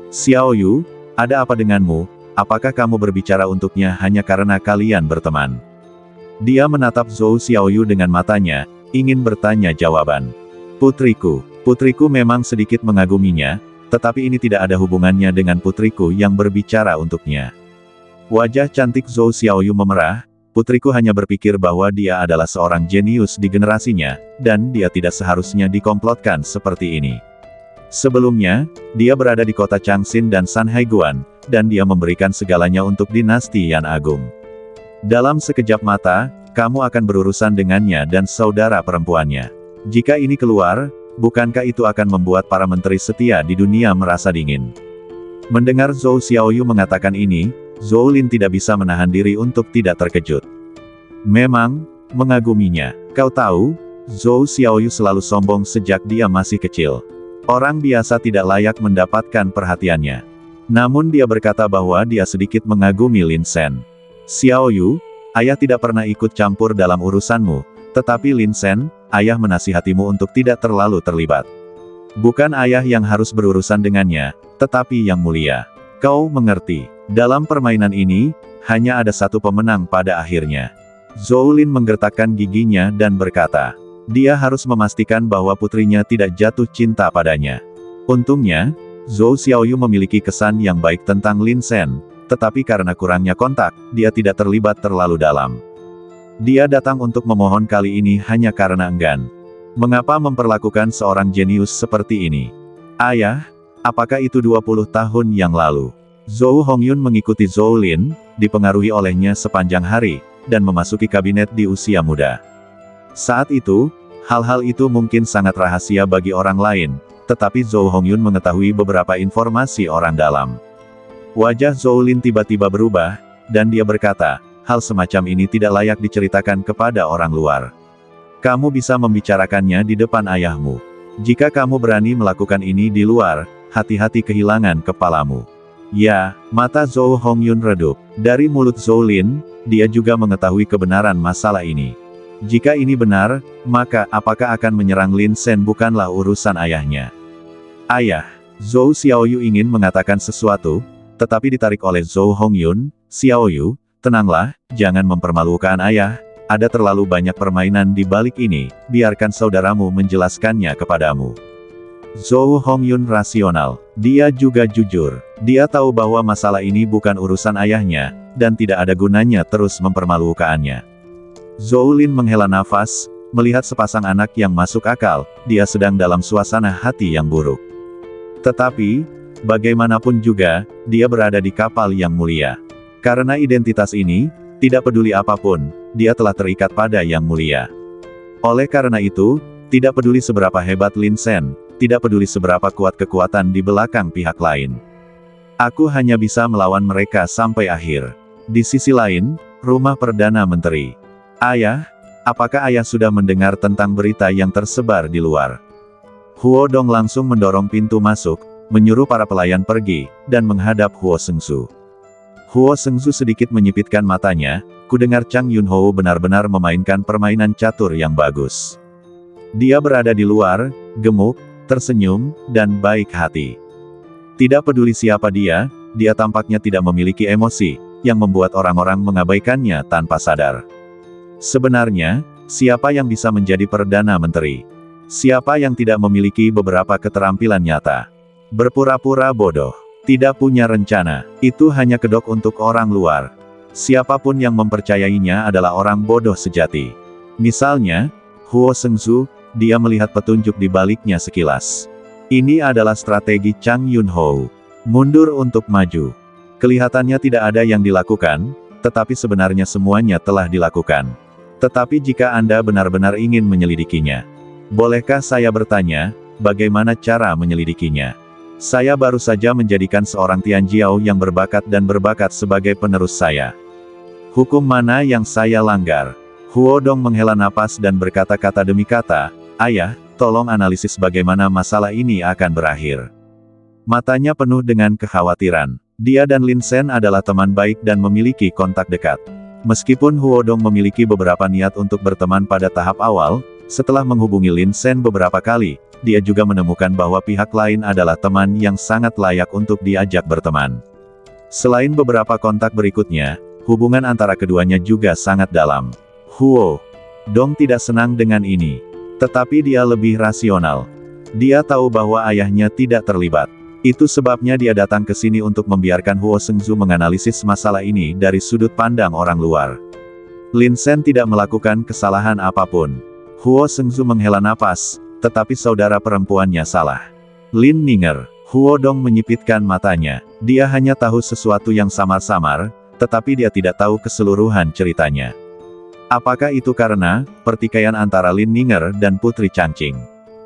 Xiaoyu, ada apa denganmu? Apakah kamu berbicara untuknya hanya karena kalian berteman? Dia menatap Zhou Xiaoyu dengan matanya, ingin bertanya jawaban. Putriku memang sedikit mengaguminya, tetapi ini tidak ada hubungannya dengan putriku yang berbicara untuknya. Wajah cantik Zhou Xiaoyu memerah. Putriku hanya berpikir bahwa dia adalah seorang jenius di generasinya, dan dia tidak seharusnya dikomplotkan seperti ini. Sebelumnya, dia berada di kota Changxin dan Sanhaiguan, dan dia memberikan segalanya untuk dinasti Yan Agung. Dalam sekejap mata, kamu akan berurusan dengannya dan saudara perempuannya. Jika ini keluar, bukankah itu akan membuat para menteri setia di dunia merasa dingin? Mendengar Zhou Xiaoyu mengatakan ini, Zhou Lin tidak bisa menahan diri untuk tidak terkejut. Memang, mengaguminya. Kau tahu, Zhou Xiaoyu selalu sombong sejak dia masih kecil. Orang biasa tidak layak mendapatkan perhatiannya. Namun dia berkata bahwa dia sedikit mengagumi Lin Sen. Xiaoyu, ayah tidak pernah ikut campur dalam urusanmu, tetapi Lin Sen, ayah menasihatimu untuk tidak terlalu terlibat. Bukan ayah yang harus berurusan dengannya, tetapi yang mulia. Kau mengerti, dalam permainan ini, hanya ada satu pemenang pada akhirnya. Zhou Lin menggertakkan giginya dan berkata, dia harus memastikan bahwa putrinya tidak jatuh cinta padanya. Untungnya, Zhou Xiaoyu memiliki kesan yang baik tentang Lin Sen, tetapi karena kurangnya kontak, dia tidak terlibat terlalu dalam. Dia datang untuk memohon kali ini hanya karena enggan. Mengapa memperlakukan seorang jenius seperti ini? Ayah, apakah itu 20 tahun yang lalu? Zhou Hongyun mengikuti Zhou Lin, dipengaruhi olehnya sepanjang hari, dan memasuki kabinet di usia muda. Saat itu, hal-hal itu mungkin sangat rahasia bagi orang lain, tetapi Zhou Hongyun mengetahui beberapa informasi orang dalam. Wajah Zhou Lin tiba-tiba berubah, dan dia berkata, hal semacam ini tidak layak diceritakan kepada orang luar. Kamu bisa membicarakannya di depan ayahmu. Jika kamu berani melakukan ini di luar, hati-hati kehilangan kepalamu. Ya, mata Zhou Hongyun redup. Dari mulut Zhou Lin, dia juga mengetahui kebenaran masalah ini. Jika ini benar, maka apakah akan menyerang Lin Sen bukanlah urusan ayahnya. Ayah, Zhou Xiaoyu ingin mengatakan sesuatu, tetapi ditarik oleh Zhou Hongyun. Xiaoyu, tenanglah, jangan mempermalukan ayah, ada terlalu banyak permainan di balik ini, biarkan saudaramu menjelaskannya kepadamu. Zhou Hongyun rasional, dia juga jujur, dia tahu bahwa masalah ini bukan urusan ayahnya, dan tidak ada gunanya terus mempermalukannya. Zhou Lin menghela nafas, melihat sepasang anak yang masuk akal, dia sedang dalam suasana hati yang buruk. Tetapi, bagaimanapun juga, dia berada di kapal yang mulia. Karena identitas ini, tidak peduli apapun, dia telah terikat pada yang mulia. Oleh karena itu, tidak peduli seberapa hebat Lin Sen, tidak peduli seberapa kuat kekuatan di belakang pihak lain. Aku hanya bisa melawan mereka sampai akhir. Di sisi lain, rumah Perdana Menteri. Ayah, apakah ayah sudah mendengar tentang berita yang tersebar di luar? Huo Dong langsung mendorong pintu masuk, menyuruh para pelayan pergi, dan menghadap Huo Seungsu. Huo Seungsu sedikit menyipitkan matanya, kudengar Chang Yunhou benar-benar memainkan permainan catur yang bagus. Dia berada di luar, gemuk, tersenyum, dan baik hati. Tidak peduli siapa dia tampaknya tidak memiliki emosi, yang membuat orang-orang mengabaikannya tanpa sadar. Sebenarnya, siapa yang bisa menjadi Perdana Menteri? Siapa yang tidak memiliki beberapa keterampilan nyata? Berpura-pura bodoh. Tidak punya rencana. Itu hanya kedok untuk orang luar. Siapapun yang mempercayainya adalah orang bodoh sejati. Misalnya, Huo Seungsu, dia melihat petunjuk di baliknya sekilas. Ini adalah strategi Chang Yunhou. Mundur untuk maju. Kelihatannya tidak ada yang dilakukan, tetapi sebenarnya semuanya telah dilakukan. Tetapi jika Anda benar-benar ingin menyelidikinya, bolehkah saya bertanya, bagaimana cara menyelidikinya? Saya baru saja menjadikan seorang Tianjiao yang berbakat dan berbakat sebagai penerus saya. Hukum mana yang saya langgar? Huo Dong menghela napas dan berkata-kata demi kata, ayah, tolong analisis bagaimana masalah ini akan berakhir. Matanya penuh dengan kekhawatiran. Dia dan Lin Sen adalah teman baik dan memiliki kontak dekat. Meskipun Huo Dong memiliki beberapa niat untuk berteman pada tahap awal, setelah menghubungi Lin Sen beberapa kali, dia juga menemukan bahwa pihak lain adalah teman yang sangat layak untuk diajak berteman. Selain beberapa kontak berikutnya, hubungan antara keduanya juga sangat dalam. Huo Dong tidak senang dengan ini. Tetapi dia lebih rasional. Dia tahu bahwa ayahnya tidak terlibat. Itu sebabnya dia datang ke sini untuk membiarkan Huo Seungsu menganalisis masalah ini dari sudut pandang orang luar. Lin Sen tidak melakukan kesalahan apapun. Huo Seungsu menghela napas, tetapi saudara perempuannya salah. Lin Ninger. Huo Dong menyipitkan matanya. Dia hanya tahu sesuatu yang samar-samar, tetapi dia tidak tahu keseluruhan ceritanya. Apakah itu karena pertikaian antara Lin Ninger dan Putri Changqing?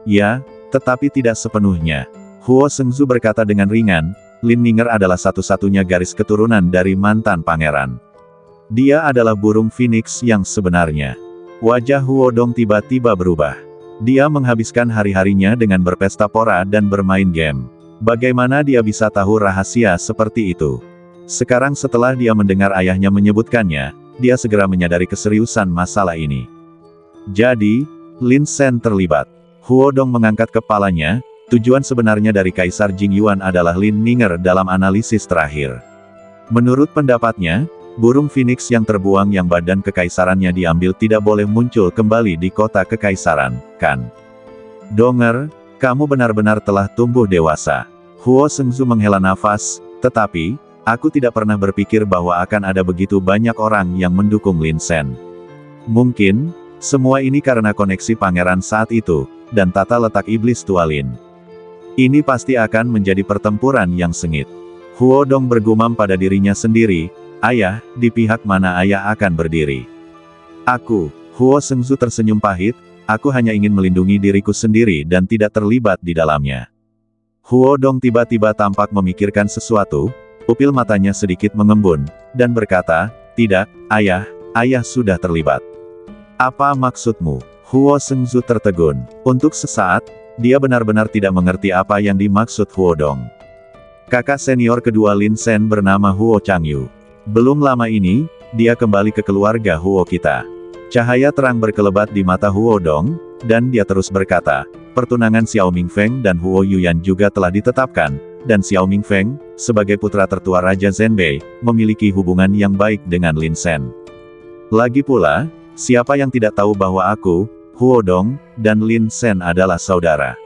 Ya, tetapi tidak sepenuhnya. Huo Seungsu berkata dengan ringan, Lin Ninger adalah satu-satunya garis keturunan dari mantan pangeran. Dia adalah burung phoenix yang sebenarnya. Wajah Huo Dong tiba-tiba berubah. Dia menghabiskan hari-harinya dengan berpesta pora dan bermain game. Bagaimana dia bisa tahu rahasia seperti itu? Sekarang setelah dia mendengar ayahnya menyebutkannya, dia segera menyadari keseriusan masalah ini. Jadi, Lin Sen terlibat. Huo Dong mengangkat kepalanya. Tujuan sebenarnya dari Kaisar Jingyuan adalah Lin Ninger dalam analisis terakhir. Menurut pendapatnya, burung phoenix yang terbuang yang badan kekaisarannya diambil tidak boleh muncul kembali di kota kekaisaran, kan? Donger, kamu benar-benar telah tumbuh dewasa. Huo Seungsu menghela nafas, tetapi, aku tidak pernah berpikir bahwa akan ada begitu banyak orang yang mendukung Lin Sen. Mungkin, semua ini karena koneksi pangeran saat itu, dan tata letak iblis tua Lin. Ini pasti akan menjadi pertempuran yang sengit. Huo Dong bergumam pada dirinya sendiri, ayah, di pihak mana ayah akan berdiri? Aku, Huo Seungsu tersenyum pahit, aku hanya ingin melindungi diriku sendiri dan tidak terlibat di dalamnya. Huo Dong tiba-tiba tampak memikirkan sesuatu, pupil matanya sedikit mengembun, dan berkata, tidak, ayah sudah terlibat. Apa maksudmu? Huo Seungsu tertegun. Untuk sesaat, dia benar-benar tidak mengerti apa yang dimaksud Huo Dong. Kakak senior kedua Lin Sen bernama Huo Changyu. Belum lama ini, dia kembali ke keluarga Huo kita. Cahaya terang berkelebat di mata Huo Dong, dan dia terus berkata, pertunangan Xiao Mingfeng dan Huo Yuyan juga telah ditetapkan, dan Xiao Mingfeng, sebagai putra tertua Raja Zhenbei, memiliki hubungan yang baik dengan Lin Shen. Lagi pula, siapa yang tidak tahu bahwa aku, Huo Dong, dan Lin Shen adalah saudara.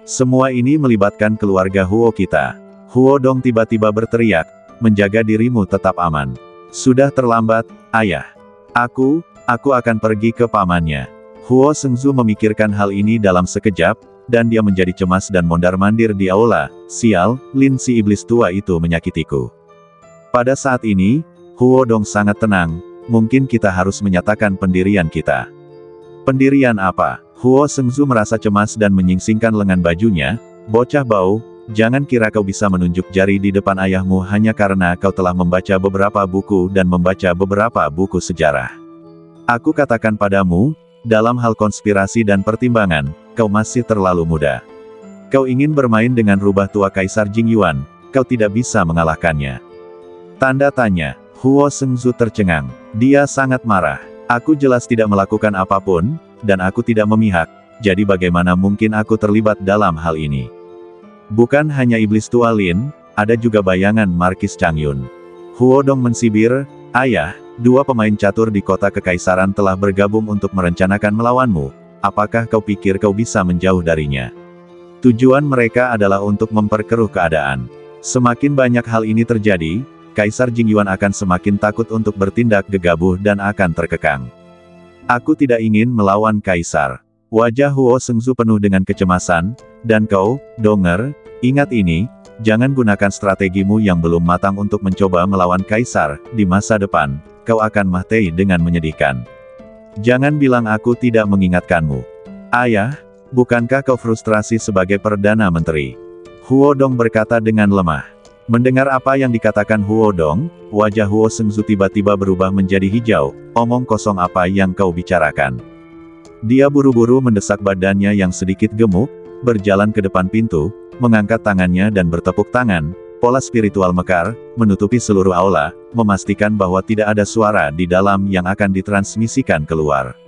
Semua ini melibatkan keluarga Huo kita. Huo Dong tiba-tiba berteriak, menjaga dirimu tetap aman. Sudah terlambat, ayah. Aku akan pergi ke pamannya. Huo Shengzu memikirkan hal ini dalam sekejap, dan dia menjadi cemas dan mondar-mandir di aula. Sial, Lin si iblis tua itu menyakitiku. Pada saat ini, Huo Dong sangat tenang, mungkin kita harus menyatakan pendirian kita. Pendirian apa? Huo Shengzu merasa cemas dan menyingsingkan lengan bajunya. Bocah bau, jangan kira kau bisa menunjuk jari di depan ayahmu hanya karena kau telah membaca beberapa buku dan membaca beberapa buku sejarah. Aku katakan padamu, dalam hal konspirasi dan pertimbangan, kau masih terlalu muda. Kau ingin bermain dengan rubah tua Kaisar Jingyuan, kau tidak bisa mengalahkannya. Tanda tanya, Huo Shengzu tercengang. Dia sangat marah. Aku jelas tidak melakukan apapun, dan aku tidak memihak, jadi bagaimana mungkin aku terlibat dalam hal ini? Bukan hanya iblis tua Lin, ada juga bayangan Markis Changyun. Huo Dong mensibir, ayah, dua pemain catur di kota kekaisaran telah bergabung untuk merencanakan melawanmu. Apakah kau pikir kau bisa menjauh darinya? Tujuan mereka adalah untuk memperkeruh keadaan. Semakin banyak hal ini terjadi, Kaisar Jingyuan akan semakin takut untuk bertindak gegabah dan akan terkekang. Aku tidak ingin melawan Kaisar. Wajah Huo Shengzu penuh dengan kecemasan, dan kau, Donger, ingat ini, jangan gunakan strategimu yang belum matang untuk mencoba melawan Kaisar. Di masa depan, kau akan mati dengan menyedihkan. Jangan bilang aku tidak mengingatkanmu. Ayah, bukankah kau frustrasi sebagai Perdana Menteri? Huo Dong berkata dengan lemah. Mendengar apa yang dikatakan Huo Dong, wajah Huo Shengzu tiba-tiba berubah menjadi hijau. Omong kosong apa yang kau bicarakan? Dia buru-buru mendesak badannya yang sedikit gemuk, berjalan ke depan pintu, mengangkat tangannya dan bertepuk tangan. Pola spiritual mekar, menutupi seluruh aula, memastikan bahwa tidak ada suara di dalam yang akan ditransmisikan keluar.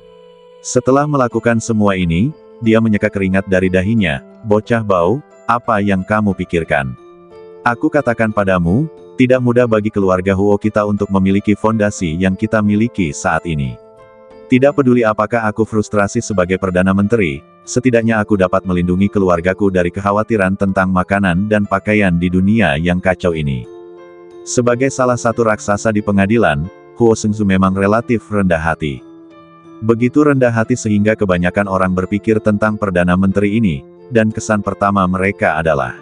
Setelah melakukan semua ini, dia menyeka keringat dari dahinya. Bocah bau, apa yang kamu pikirkan? Aku katakan padamu, tidak mudah bagi keluarga Huo kita untuk memiliki fondasi yang kita miliki saat ini. Tidak peduli apakah aku frustrasi sebagai Perdana Menteri, setidaknya aku dapat melindungi keluargaku dari kekhawatiran tentang makanan dan pakaian di dunia yang kacau ini. Sebagai salah satu raksasa di pengadilan, Huo Shengzu memang relatif rendah hati. Begitu rendah hati sehingga kebanyakan orang berpikir tentang Perdana Menteri ini, dan kesan pertama mereka adalah,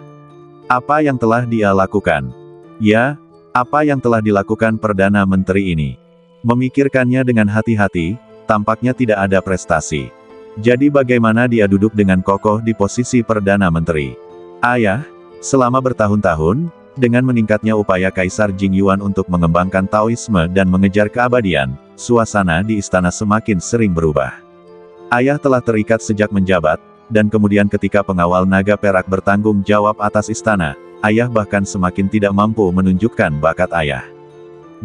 apa yang telah dia lakukan? Ya, apa yang telah dilakukan Perdana Menteri ini? Memikirkannya dengan hati-hati, tampaknya tidak ada prestasi. Jadi bagaimana dia duduk dengan kokoh di posisi Perdana Menteri? Ayah, selama bertahun-tahun, dengan meningkatnya upaya Kaisar Jingyuan untuk mengembangkan Taoisme dan mengejar keabadian, suasana di istana semakin sering berubah. Ayah telah terikat sejak menjabat, dan kemudian ketika pengawal naga perak bertanggung jawab atas istana, ayah bahkan semakin tidak mampu menunjukkan bakat ayah.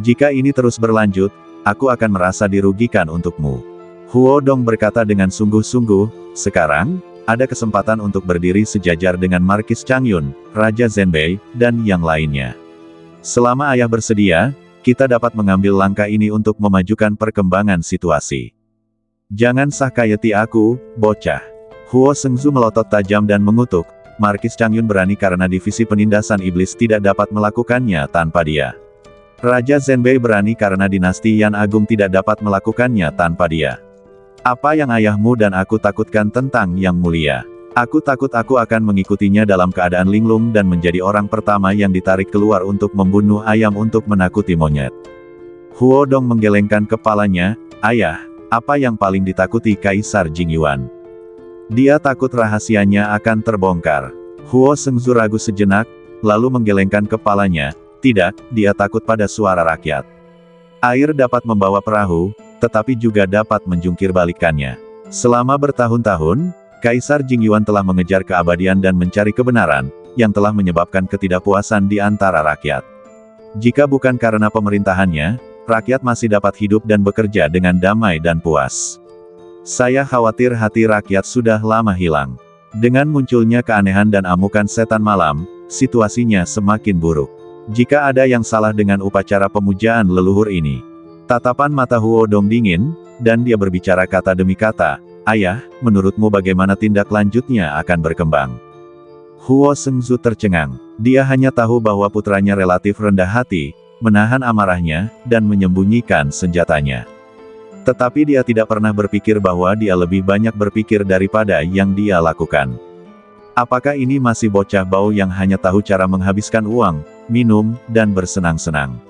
Jika ini terus berlanjut, aku akan merasa dirugikan untukmu. Huo Dong berkata dengan sungguh-sungguh, sekarang, ada kesempatan untuk berdiri sejajar dengan Markis Changyun, Raja Zhenbei, dan yang lainnya. Selama ayah bersedia, kita dapat mengambil langkah ini untuk memajukan perkembangan situasi. Jangan sakayati aku, bocah. Huo Shengzu melotot tajam dan mengutuk, Markis Changyun berani karena divisi penindasan iblis tidak dapat melakukannya tanpa dia. Raja Zhenbei berani karena dinasti Yan Agung tidak dapat melakukannya tanpa dia. Apa yang ayahmu dan aku takutkan tentang Yang Mulia? Aku takut aku akan mengikutinya dalam keadaan linglung dan menjadi orang pertama yang ditarik keluar untuk membunuh ayam untuk menakuti monyet. Huo Dong menggelengkan kepalanya, ayah, apa yang paling ditakuti Kaisar Jingyuan? Dia takut rahasianya akan terbongkar. Huo Shengzu ragu sejenak, lalu menggelengkan kepalanya, tidak, dia takut pada suara rakyat. Air dapat membawa perahu, tetapi juga dapat menjungkir-balikannya. Selama bertahun-tahun, Kaisar Jingyuan telah mengejar keabadian dan mencari kebenaran, yang telah menyebabkan ketidakpuasan di antara rakyat. Jika bukan karena pemerintahannya, rakyat masih dapat hidup dan bekerja dengan damai dan puas. Saya khawatir hati rakyat sudah lama hilang. Dengan munculnya keanehan dan amukan setan malam, situasinya semakin buruk. Jika ada yang salah dengan upacara pemujaan leluhur ini. Tatapan mata Huo Dong dingin, dan dia berbicara kata demi kata, "Ayah, menurutmu bagaimana tindak lanjutnya akan berkembang?" Huo Sengzu tercengang. Dia hanya tahu bahwa putranya relatif rendah hati, menahan amarahnya, dan menyembunyikan senjatanya. Tetapi dia tidak pernah berpikir bahwa dia lebih banyak berpikir daripada yang dia lakukan. Apakah ini masih bocah bau yang hanya tahu cara menghabiskan uang, minum, dan bersenang-senang?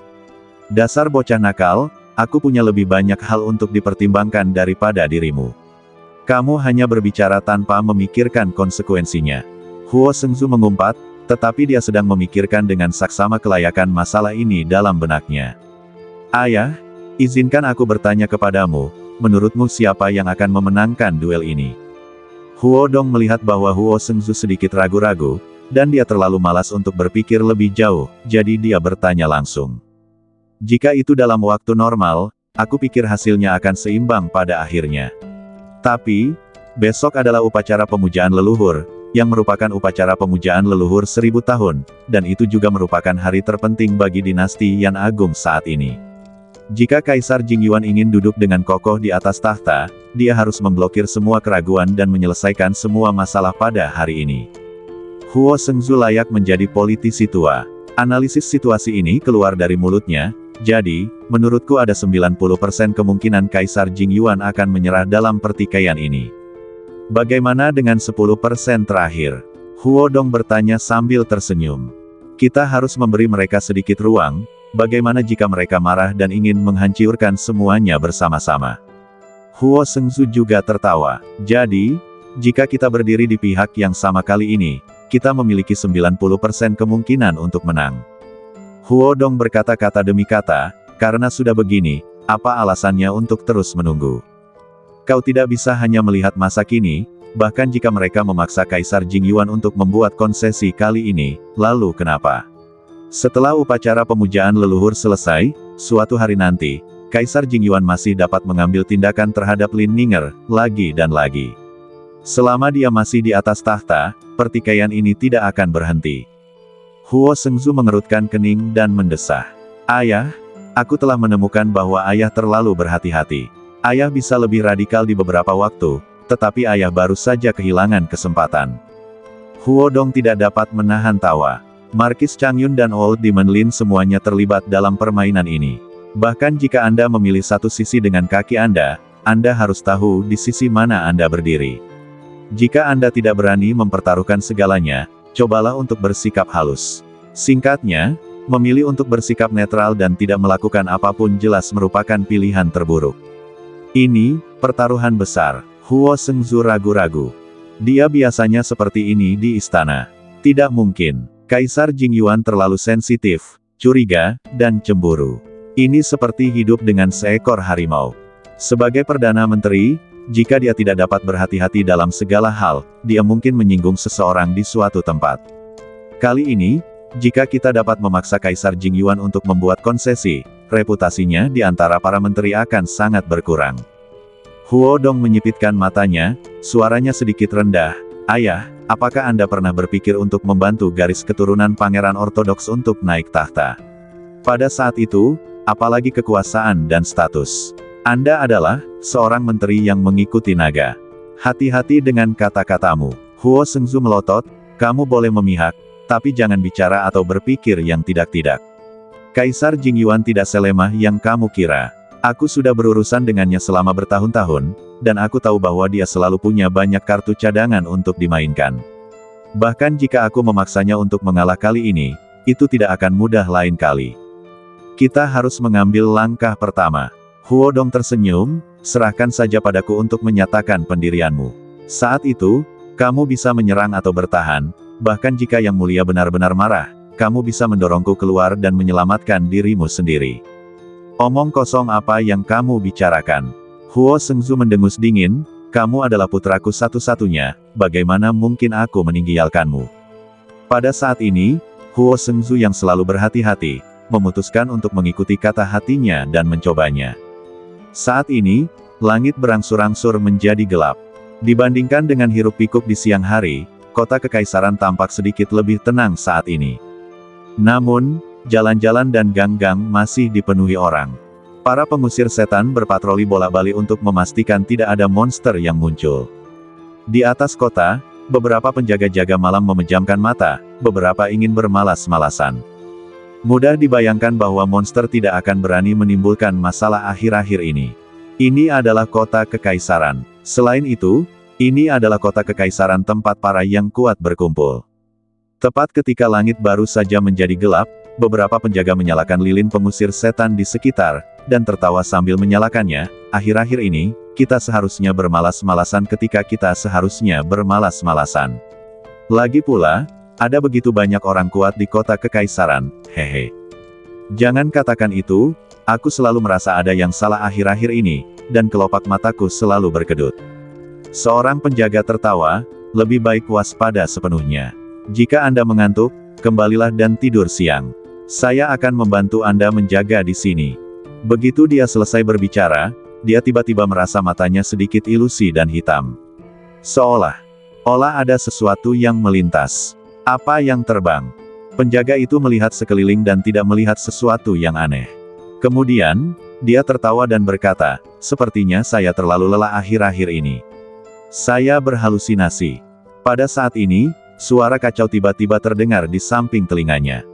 Dasar bocah nakal, aku punya lebih banyak hal untuk dipertimbangkan daripada dirimu. Kamu hanya berbicara tanpa memikirkan konsekuensinya. Huo Sengzu mengumpat, tetapi dia sedang memikirkan dengan saksama kelayakan masalah ini dalam benaknya. "Ayah, izinkan aku bertanya kepadamu, menurutmu siapa yang akan memenangkan duel ini?" Huo Dong melihat bahwa Huo Sengzu sedikit ragu-ragu, dan dia terlalu malas untuk berpikir lebih jauh, jadi dia bertanya langsung. "Jika itu dalam waktu normal, aku pikir hasilnya akan seimbang pada akhirnya. Tapi, besok adalah upacara pemujaan leluhur, yang merupakan upacara pemujaan leluhur 1000 tahun, dan itu juga merupakan hari terpenting bagi dinasti Yan Agung saat ini. Jika Kaisar Jingyuan ingin duduk dengan kokoh di atas tahta, dia harus memblokir semua keraguan dan menyelesaikan semua masalah pada hari ini. Huo Sengzu layak menjadi politisi tua." Analisis situasi ini keluar dari mulutnya, "Jadi, menurutku ada 90% kemungkinan Kaisar Jingyuan akan menyerah dalam pertikaian ini. Bagaimana dengan 10% terakhir?" Huo Dong bertanya sambil tersenyum. "Kita harus memberi mereka sedikit ruang. Bagaimana jika mereka marah dan ingin menghancurkan semuanya bersama-sama?" Huo Sengzu juga tertawa. "Jadi, jika kita berdiri di pihak yang sama kali ini, kita memiliki 90% kemungkinan untuk menang." Huo Dong berkata-kata demi kata, "Karena sudah begini, apa alasannya untuk terus menunggu? Kau tidak bisa hanya melihat masa kini, bahkan jika mereka memaksa Kaisar Jingyuan untuk membuat konsesi kali ini, lalu kenapa? Setelah upacara pemujaan leluhur selesai, suatu hari nanti, Kaisar Jingyuan masih dapat mengambil tindakan terhadap Lin Ninger, lagi dan lagi. Selama dia masih di atas tahta, pertikaian ini tidak akan berhenti." Huo Sengzu mengerutkan kening dan mendesah. "Ayah, aku telah menemukan bahwa ayah terlalu berhati-hati. Ayah bisa lebih radikal di beberapa waktu, tetapi ayah baru saja kehilangan kesempatan." Huo Dong tidak dapat menahan tawa. Markis Changyun dan Old Demon Lin semuanya terlibat dalam permainan ini. Bahkan jika Anda memilih satu sisi dengan kaki Anda harus tahu di sisi mana Anda berdiri. Jika Anda tidak berani mempertaruhkan segalanya, cobalah untuk bersikap halus. Singkatnya, memilih untuk bersikap netral dan tidak melakukan apapun jelas merupakan pilihan terburuk. Ini, pertaruhan besar. Huo Sengzu ragu-ragu. Dia biasanya seperti ini di istana. Tidak mungkin. Kaisar Jingyuan terlalu sensitif, curiga, dan cemburu. Ini seperti hidup dengan seekor harimau. Sebagai Perdana Menteri, jika dia tidak dapat berhati-hati dalam segala hal, dia mungkin menyinggung seseorang di suatu tempat. Kali ini, jika kita dapat memaksa Kaisar Jingyuan untuk membuat konsesi, reputasinya di antara para menteri akan sangat berkurang. Huo Dong menyipitkan matanya, suaranya sedikit rendah. "Ayah, apakah Anda pernah berpikir untuk membantu garis keturunan Pangeran Ortodoks untuk naik tahta? Pada saat itu, apalagi kekuasaan dan status. Anda adalah seorang menteri yang mengikuti naga. Hati-hati dengan kata-katamu." Huo Sengzu melotot, "Kamu boleh memihak, tapi jangan bicara atau berpikir yang tidak-tidak. Kaisar Jingyuan tidak selemah yang kamu kira. Aku sudah berurusan dengannya selama bertahun-tahun, dan aku tahu bahwa dia selalu punya banyak kartu cadangan untuk dimainkan. Bahkan jika aku memaksanya untuk mengalah kali ini, itu tidak akan mudah lain kali. Kita harus mengambil langkah pertama." Huo Dong tersenyum, "Serahkan saja padaku untuk menyatakan pendirianmu. Saat itu, kamu bisa menyerang atau bertahan, bahkan jika Yang Mulia benar-benar marah, kamu bisa mendorongku keluar dan menyelamatkan dirimu sendiri." "Omong kosong apa yang kamu bicarakan?" Huo Sengzu mendengus dingin, "Kamu adalah putraku satu-satunya, bagaimana mungkin aku meninggalkanmu?" Pada saat ini, Huo Sengzu yang selalu berhati-hati, memutuskan untuk mengikuti kata hatinya dan mencobanya. Saat ini, langit berangsur-angsur menjadi gelap. Dibandingkan dengan hiruk-pikuk di siang hari, kota kekaisaran tampak sedikit lebih tenang saat ini. Namun, jalan-jalan dan gang-gang masih dipenuhi orang. Para pengusir setan berpatroli bolak-balik untuk memastikan tidak ada monster yang muncul. Di atas kota, beberapa penjaga-jaga malam memejamkan mata, beberapa ingin bermalas-malasan. Mudah dibayangkan bahwa monster tidak akan berani menimbulkan masalah akhir-akhir ini. Ini adalah kota kekaisaran. Selain itu, ini adalah kota kekaisaran tempat para yang kuat berkumpul. Tepat ketika langit baru saja menjadi gelap, beberapa penjaga menyalakan lilin pengusir setan di sekitar, dan tertawa sambil menyalakannya. Akhir-akhir ini, kita seharusnya bermalas-malasan ketika kita seharusnya bermalas-malasan. Lagi pula, ada begitu banyak orang kuat di kota kekaisaran, hehe. Jangan katakan itu, aku selalu merasa ada yang salah akhir-akhir ini, dan kelopak mataku selalu berkedut. Seorang penjaga tertawa, lebih baik waspada sepenuhnya. Jika Anda mengantuk, kembalilah dan tidur siang. Saya akan membantu Anda menjaga di sini. Begitu dia selesai berbicara, dia tiba-tiba merasa matanya sedikit ilusi dan hitam. Seolah-olah ada sesuatu yang melintas. Apa yang terbang? Penjaga itu melihat sekeliling dan tidak melihat sesuatu yang aneh. Kemudian, dia tertawa dan berkata, "Sepertinya saya terlalu lelah akhir-akhir ini. Saya berhalusinasi." Pada saat ini, suara kacau tiba-tiba terdengar di samping telinganya.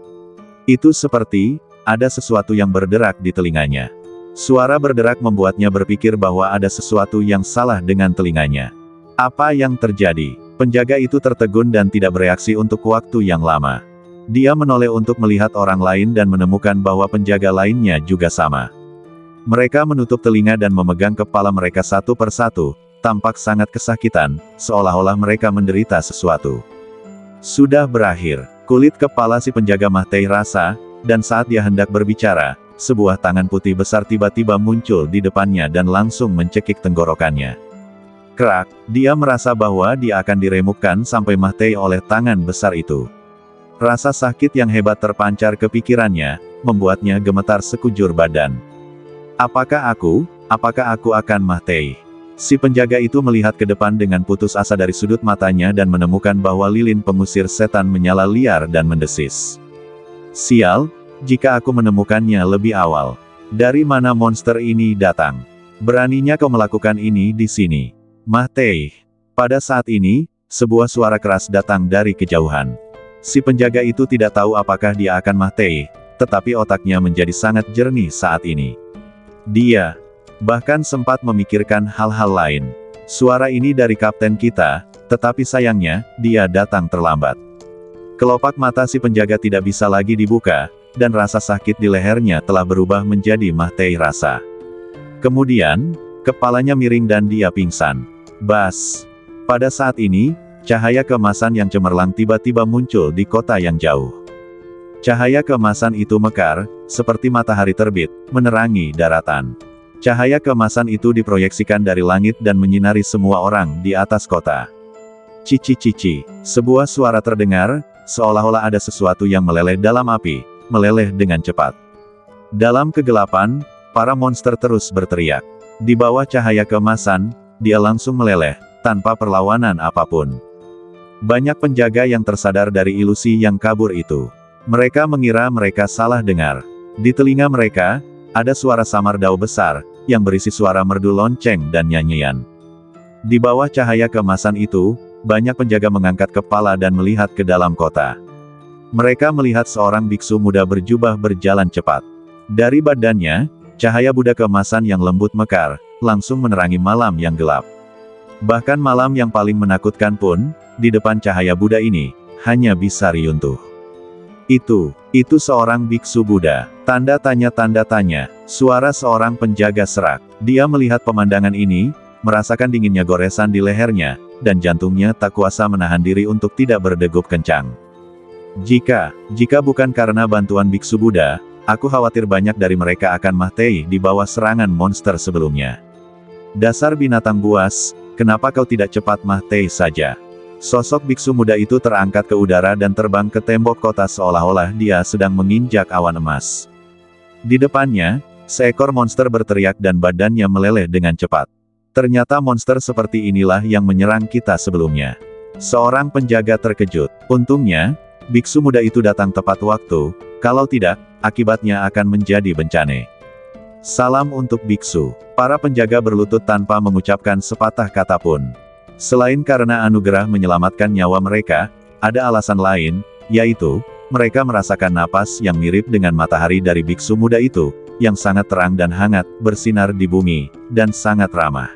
Itu seperti ada sesuatu yang berderak di telinganya. Suara berderak membuatnya berpikir bahwa ada sesuatu yang salah dengan telinganya. Apa yang terjadi? Penjaga itu tertegun dan tidak bereaksi untuk waktu yang lama. Dia menoleh untuk melihat orang lain dan menemukan bahwa penjaga lainnya juga sama. Mereka menutup telinga dan memegang kepala mereka satu persatu, tampak sangat kesakitan, seolah-olah mereka menderita sesuatu. Sudah berakhir. Kulit kepala si penjaga Mahtei rasa, dan saat dia hendak berbicara, sebuah tangan putih besar tiba-tiba muncul di depannya dan langsung mencekik tenggorokannya. Krak, dia merasa bahwa dia akan diremukkan sampai Mahtei oleh tangan besar itu. Rasa sakit yang hebat terpancar ke pikirannya, membuatnya gemetar sekujur badan. Apakah aku akan Mahtei? Si penjaga itu melihat ke depan dengan putus asa dari sudut matanya dan menemukan bahwa lilin pengusir setan menyala liar dan mendesis. Sial, jika aku menemukannya lebih awal. Dari mana monster ini datang? Beraninya kau melakukan ini di sini? Mahtei. Pada saat ini, sebuah suara keras datang dari kejauhan. Si penjaga itu tidak tahu apakah dia akan Mahtei, tetapi otaknya menjadi sangat jernih saat ini. Dia bahkan sempat memikirkan hal-hal lain. Suara ini dari kapten kita, tetapi sayangnya, dia datang terlambat. Kelopak mata si penjaga tidak bisa lagi dibuka, dan rasa sakit di lehernya telah berubah menjadi Mahtei rasa. Kemudian, kepalanya miring dan dia pingsan. Bas. Pada saat ini, cahaya keemasan yang cemerlang tiba-tiba muncul di kota yang jauh. Cahaya keemasan itu mekar, seperti matahari terbit, menerangi daratan. Cahaya keemasan itu diproyeksikan dari langit dan menyinari semua orang di atas kota. Cici-cici, sebuah suara terdengar, seolah-olah ada sesuatu yang meleleh dalam api, meleleh dengan cepat. Dalam kegelapan, para monster terus berteriak. Di bawah cahaya keemasan, dia langsung meleleh, tanpa perlawanan apapun. Banyak penjaga yang tersadar dari ilusi yang kabur itu. Mereka mengira mereka salah dengar. Di telinga mereka, ada suara samar dao besar, yang berisi suara merdu lonceng dan nyanyian. Di bawah cahaya keemasan itu, banyak penjaga mengangkat kepala dan melihat ke dalam kota. Mereka melihat seorang biksu muda berjubah berjalan cepat. Dari badannya, cahaya Buddha keemasan yang lembut mekar, langsung menerangi malam yang gelap. Bahkan malam yang paling menakutkan pun, di depan cahaya Buddha ini, hanya bisa riuntuh. Itu seorang biksu Buddha. Tanda tanya, suara seorang penjaga serak. Dia melihat pemandangan ini, merasakan dinginnya goresan di lehernya, dan jantungnya tak kuasa menahan diri untuk tidak berdegup kencang. Jika bukan karena bantuan biksu Buddha, aku khawatir banyak dari mereka akan Mahtei di bawah serangan monster sebelumnya. Dasar binatang buas, kenapa kau tidak cepat Mahtei saja? Sosok biksu muda itu terangkat ke udara dan terbang ke tembok kota seolah-olah dia sedang menginjak awan emas. Di depannya, seekor monster berteriak dan badannya meleleh dengan cepat. Ternyata monster seperti inilah yang menyerang kita sebelumnya. Seorang penjaga terkejut. Untungnya, biksu muda itu datang tepat waktu, kalau tidak, akibatnya akan menjadi bencana. Salam untuk biksu. Para penjaga berlutut tanpa mengucapkan sepatah kata pun. Selain karena anugerah menyelamatkan nyawa mereka, ada alasan lain, yaitu, mereka merasakan napas yang mirip dengan matahari dari biksu muda itu, yang sangat terang dan hangat, bersinar di bumi, dan sangat ramah.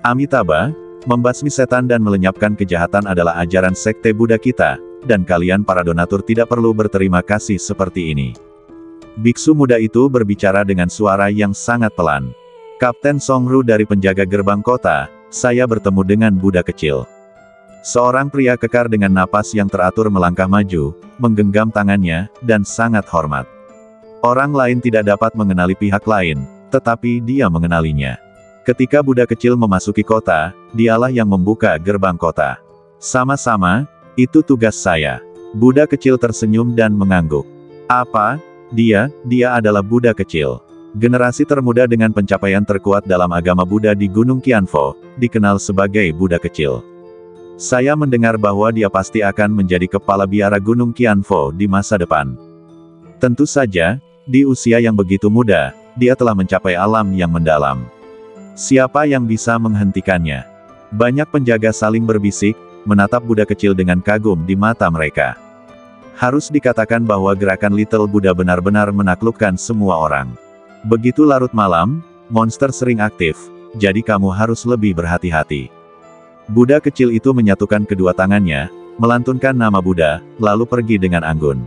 Amitabha, membasmi setan dan melenyapkan kejahatan adalah ajaran sekte Buddha kita, dan kalian para donatur tidak perlu berterima kasih seperti ini. Biksu muda itu berbicara dengan suara yang sangat pelan. Kapten Songru dari penjaga gerbang kota, saya bertemu dengan Buddha kecil. Seorang pria kekar dengan napas yang teratur melangkah maju, menggenggam tangannya, dan sangat hormat. Orang lain tidak dapat mengenali pihak lain, tetapi dia mengenalinya. Ketika Buddha kecil memasuki kota, dialah yang membuka gerbang kota. Sama-sama, itu tugas saya. Buddha kecil tersenyum dan mengangguk. Apa? Dia adalah Buddha kecil. Generasi termuda dengan pencapaian terkuat dalam agama Buddha di Gunung Qianfo, dikenal sebagai Buddha kecil. Saya mendengar bahwa dia pasti akan menjadi kepala biara Gunung Qianfo di masa depan. Tentu saja, di usia yang begitu muda, dia telah mencapai alam yang mendalam. Siapa yang bisa menghentikannya? Banyak penjaga saling berbisik, menatap Buddha kecil dengan kagum di mata mereka. Harus dikatakan bahwa gerakan Little Buddha benar-benar menaklukkan semua orang. Begitu larut malam, monster sering aktif, jadi kamu harus lebih berhati-hati. Buddha kecil itu menyatukan kedua tangannya, melantunkan nama Buddha, lalu pergi dengan anggun.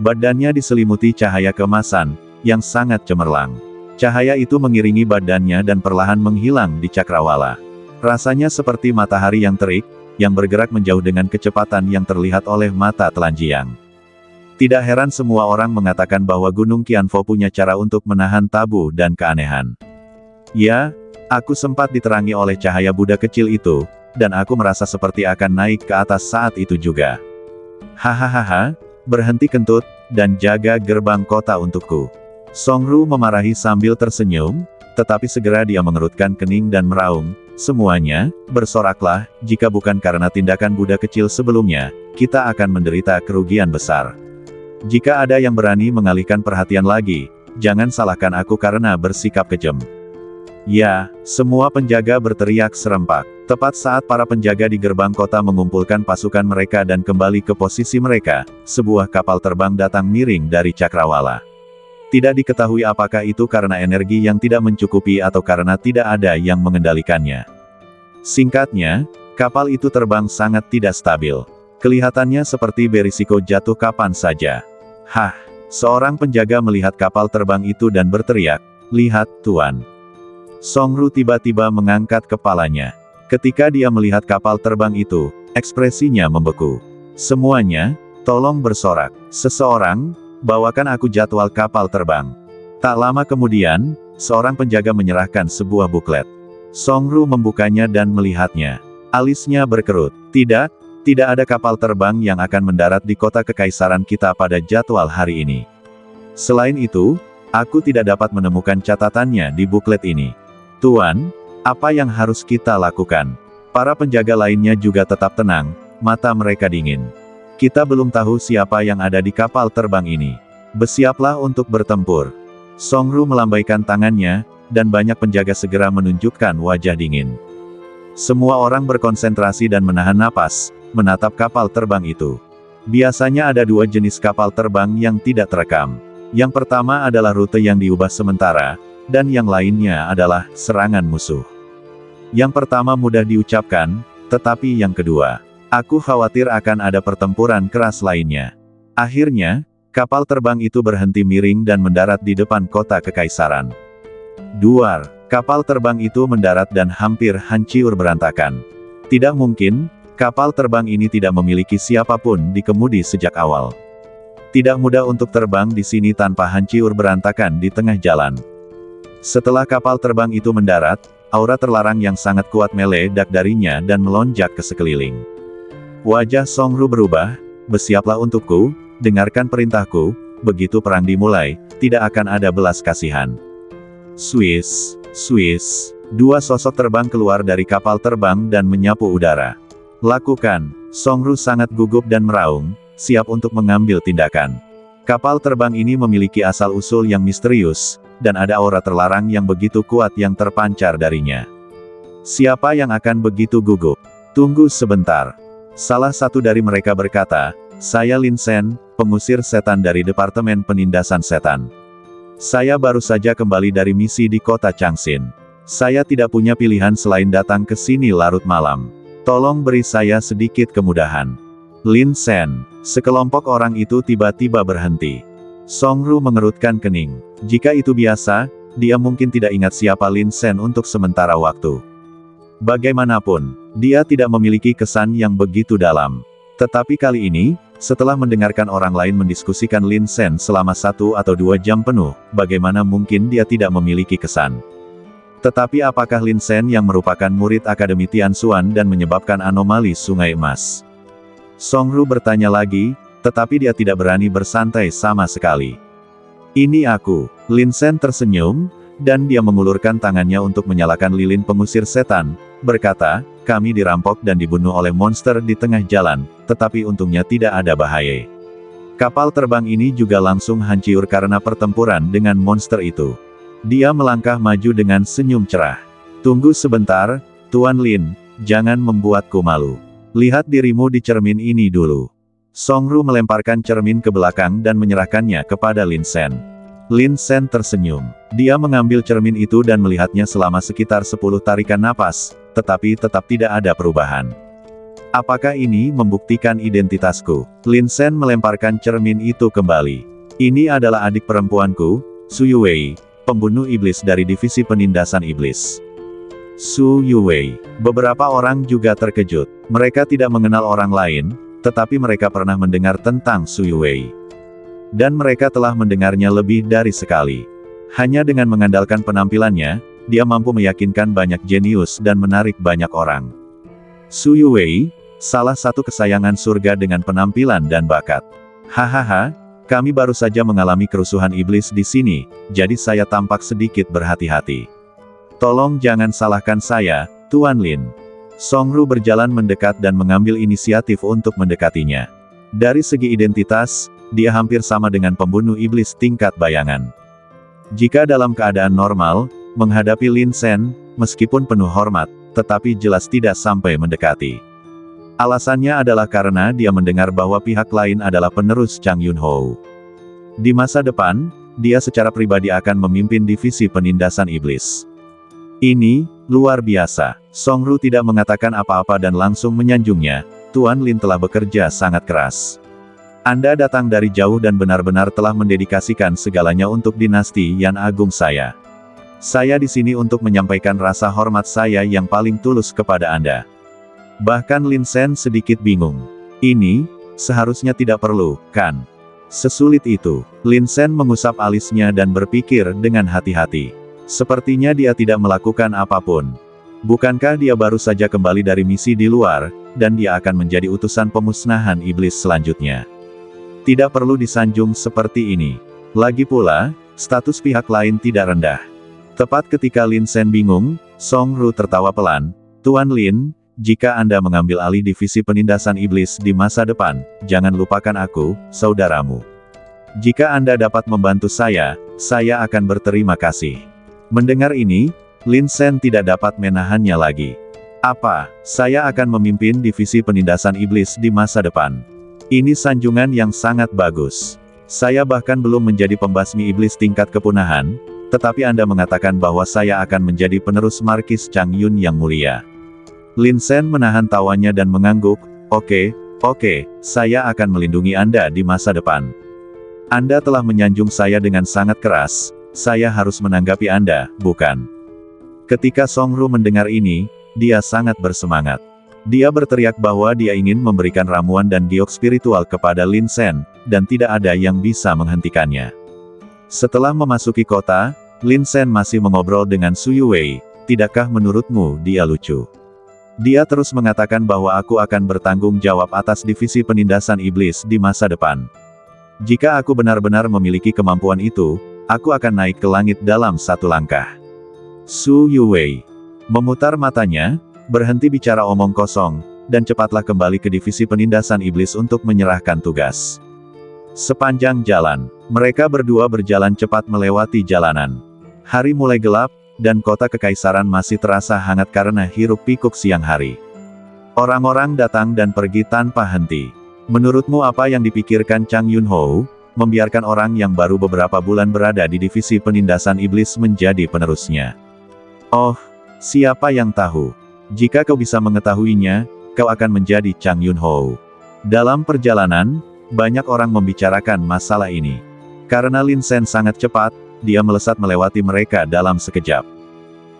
Badannya diselimuti cahaya keemasan, yang sangat cemerlang. Cahaya itu mengiringi badannya dan perlahan menghilang di cakrawala. Rasanya seperti matahari yang terik, yang bergerak menjauh dengan kecepatan yang terlihat oleh mata telanjang. Tidak heran semua orang mengatakan bahwa Gunung Qianfo punya cara untuk menahan tabu dan keanehan. Ya, aku sempat diterangi oleh cahaya Buddha kecil itu, dan aku merasa seperti akan naik ke atas saat itu juga. Hahaha, berhenti kentut, dan jaga gerbang kota untukku. Songru memarahi sambil tersenyum, tetapi segera dia mengerutkan kening dan meraung, semuanya, bersoraklah, jika bukan karena tindakan Buddha kecil sebelumnya, kita akan menderita kerugian besar. Jika ada yang berani mengalihkan perhatian lagi, jangan salahkan aku karena bersikap kejam. Ya, semua penjaga berteriak serempak. Tepat saat para penjaga di gerbang kota mengumpulkan pasukan mereka dan kembali ke posisi mereka, sebuah kapal terbang datang miring dari cakrawala. Tidak diketahui apakah itu karena energi yang tidak mencukupi atau karena tidak ada yang mengendalikannya. Singkatnya, kapal itu terbang sangat tidak stabil. Kelihatannya seperti berisiko jatuh kapan saja. Hah, seorang penjaga melihat kapal terbang itu dan berteriak, "Lihat, Tuan." Songru tiba-tiba mengangkat kepalanya. Ketika dia melihat kapal terbang itu, ekspresinya membeku. Semuanya, tolong bersorak. Seseorang, bawakan aku jadwal kapal terbang. Tak lama kemudian, seorang penjaga menyerahkan sebuah buklet. Songru membukanya dan melihatnya. Alisnya berkerut. Tidak ada kapal terbang yang akan mendarat di kota kekaisaran kita pada jadwal hari ini. Selain itu, aku tidak dapat menemukan catatannya di buklet ini. Tuan, apa yang harus kita lakukan? Para penjaga lainnya juga tetap tenang, mata mereka dingin. Kita belum tahu siapa yang ada di kapal terbang ini. Bersiaplah untuk bertempur. Songru melambaikan tangannya, dan banyak penjaga segera menunjukkan wajah dingin. Semua orang berkonsentrasi dan menahan napas, menatap kapal terbang itu. Biasanya ada dua jenis kapal terbang yang tidak terekam. Yang pertama adalah rute yang diubah sementara, dan yang lainnya adalah serangan musuh. Yang pertama mudah diucapkan, tetapi yang kedua, aku khawatir akan ada pertempuran keras lainnya. Akhirnya, kapal terbang itu berhenti miring dan mendarat di depan kota kekaisaran. Duar, kapal terbang itu mendarat dan hampir hancur berantakan. Tidak mungkin, kapal terbang ini tidak memiliki siapapun di kemudi sejak awal. Tidak mudah untuk terbang di sini tanpa hancur berantakan di tengah jalan. Setelah kapal terbang itu mendarat, aura terlarang yang sangat kuat meledak darinya dan melonjak ke sekeliling. Wajah Song Ru berubah, bersiaplah untukku, dengarkan perintahku, begitu perang dimulai, tidak akan ada belas kasihan. Swiss, Swiss, dua sosok terbang keluar dari kapal terbang dan menyapu udara. Lakukan, Song Ru sangat gugup dan meraung, siap untuk mengambil tindakan. Kapal terbang ini memiliki asal-usul yang misterius, dan ada aura terlarang yang begitu kuat yang terpancar darinya. Siapa yang akan begitu gugup? Tunggu sebentar. Salah satu dari mereka berkata, saya Lin Sen, pengusir setan dari Departemen Penindasan Setan. Saya baru saja kembali dari misi di kota Changxin. Saya tidak punya pilihan selain datang ke sini larut malam. Tolong beri saya sedikit kemudahan. Lin Sen, sekelompok orang itu tiba-tiba berhenti. Song Ru mengerutkan kening. Jika itu biasa, dia mungkin tidak ingat siapa Lin Sen untuk sementara waktu. Bagaimanapun, dia tidak memiliki kesan yang begitu dalam. Tetapi kali ini, setelah mendengarkan orang lain mendiskusikan Lin Sen selama 1 atau 2 jam penuh, bagaimana mungkin dia tidak memiliki kesan? Tetapi apakah Lin Sen yang merupakan murid Akademi Tianxuan dan menyebabkan anomali Sungai Emas? Song Ru bertanya lagi, tetapi dia tidak berani bersantai sama sekali. Ini aku. Lin Sen tersenyum, dan dia mengulurkan tangannya untuk menyalakan lilin pengusir setan, berkata, kami dirampok dan dibunuh oleh monster di tengah jalan, tetapi untungnya tidak ada bahaya. Kapal terbang ini juga langsung hancur karena pertempuran dengan monster itu. Dia melangkah maju dengan senyum cerah. Tunggu sebentar, Tuan Lin, jangan membuatku malu. Lihat dirimu di cermin ini dulu. Song Ru melemparkan cermin ke belakang dan menyerahkannya kepada Lin Sen. Lin Sen tersenyum. Dia mengambil cermin itu dan melihatnya selama sekitar 10 tarikan napas, tetapi tetap tidak ada perubahan. Apakah ini membuktikan identitasku? Lin Sen melemparkan cermin itu kembali. Ini adalah adik perempuanku, Su Yuwei, pembunuh iblis dari divisi penindasan iblis. Su Yuwei. Beberapa orang juga terkejut. Mereka tidak mengenal orang lain, tetapi mereka pernah mendengar tentang Su Yuwei. Dan mereka telah mendengarnya lebih dari sekali. Hanya dengan mengandalkan penampilannya, dia mampu meyakinkan banyak jenius dan menarik banyak orang. Su Yuwei, salah satu kesayangan surga dengan penampilan dan bakat. Hahaha, kami baru saja mengalami kerusuhan iblis di sini, jadi saya tampak sedikit berhati-hati. Tolong jangan salahkan saya, Tuan Lin. Song Ru berjalan mendekat dan mengambil inisiatif untuk mendekatinya. Dari segi identitas, dia hampir sama dengan pembunuh iblis tingkat bayangan. Jika dalam keadaan normal, menghadapi Lin Sen, meskipun penuh hormat, tetapi jelas tidak sampai mendekati. Alasannya adalah karena dia mendengar bahwa pihak lain adalah penerus Chang Yunhou. Di masa depan, dia secara pribadi akan memimpin divisi penindasan iblis. Ini, luar biasa. Song Ru tidak mengatakan apa-apa dan langsung menyanjungnya, Tuan Lin telah bekerja sangat keras. Anda datang dari jauh dan benar-benar telah mendedikasikan segalanya untuk dinasti Yan Agung saya. Saya di sini untuk menyampaikan rasa hormat saya yang paling tulus kepada Anda. Bahkan Lin Sen sedikit bingung. Ini, seharusnya tidak perlu, kan? Sesulit itu. Lin Sen mengusap alisnya dan berpikir dengan hati-hati. Sepertinya dia tidak melakukan apapun. Bukankah dia baru saja kembali dari misi di luar, dan dia akan menjadi utusan pemusnahan iblis selanjutnya? Tidak perlu disanjung seperti ini. Lagi pula, status pihak lain tidak rendah. Tepat ketika Lin Sen bingung, Song Ru tertawa pelan, Tuan Lin, jika Anda mengambil alih divisi penindasan iblis di masa depan, jangan lupakan aku, saudaramu. Jika Anda dapat membantu saya akan berterima kasih. Mendengar ini, Lin Sen tidak dapat menahannya lagi. Apa, saya akan memimpin divisi penindasan iblis di masa depan? Ini sanjungan yang sangat bagus. Saya bahkan belum menjadi pembasmi iblis tingkat kepunahan, tetapi Anda mengatakan bahwa saya akan menjadi penerus Markis Chang Yun yang mulia. Lin Sen menahan tawanya dan mengangguk, oke, saya akan melindungi Anda di masa depan. Anda telah menyanjung saya dengan sangat keras, saya harus menanggapi Anda, bukan? Ketika Song Ru mendengar ini, dia sangat bersemangat. Dia berteriak bahwa dia ingin memberikan ramuan dan giok spiritual kepada Lin Sen, dan tidak ada yang bisa menghentikannya. Setelah memasuki kota, Lin Sen masih mengobrol dengan Su Yuwei, tidakkah menurutmu dia lucu? Dia terus mengatakan bahwa aku akan bertanggung jawab atas divisi penindasan iblis di masa depan. Jika aku benar-benar memiliki kemampuan itu, aku akan naik ke langit dalam satu langkah. Su Yuwei memutar matanya, berhenti bicara omong kosong, dan cepatlah kembali ke divisi penindasan iblis untuk menyerahkan tugas. Sepanjang jalan, mereka berdua berjalan cepat melewati jalanan. Hari mulai gelap, dan kota kekaisaran masih terasa hangat karena hiruk-pikuk siang hari. Orang-orang datang dan pergi tanpa henti. Menurutmu apa yang dipikirkan Chang Yunhou, membiarkan orang yang baru beberapa bulan berada di divisi penindasan iblis menjadi penerusnya? Oh, siapa yang tahu? Jika kau bisa mengetahuinya, kau akan menjadi Chang Yunhou. Dalam perjalanan, banyak orang membicarakan masalah ini. Karena Lin Sen sangat cepat, dia melesat melewati mereka dalam sekejap.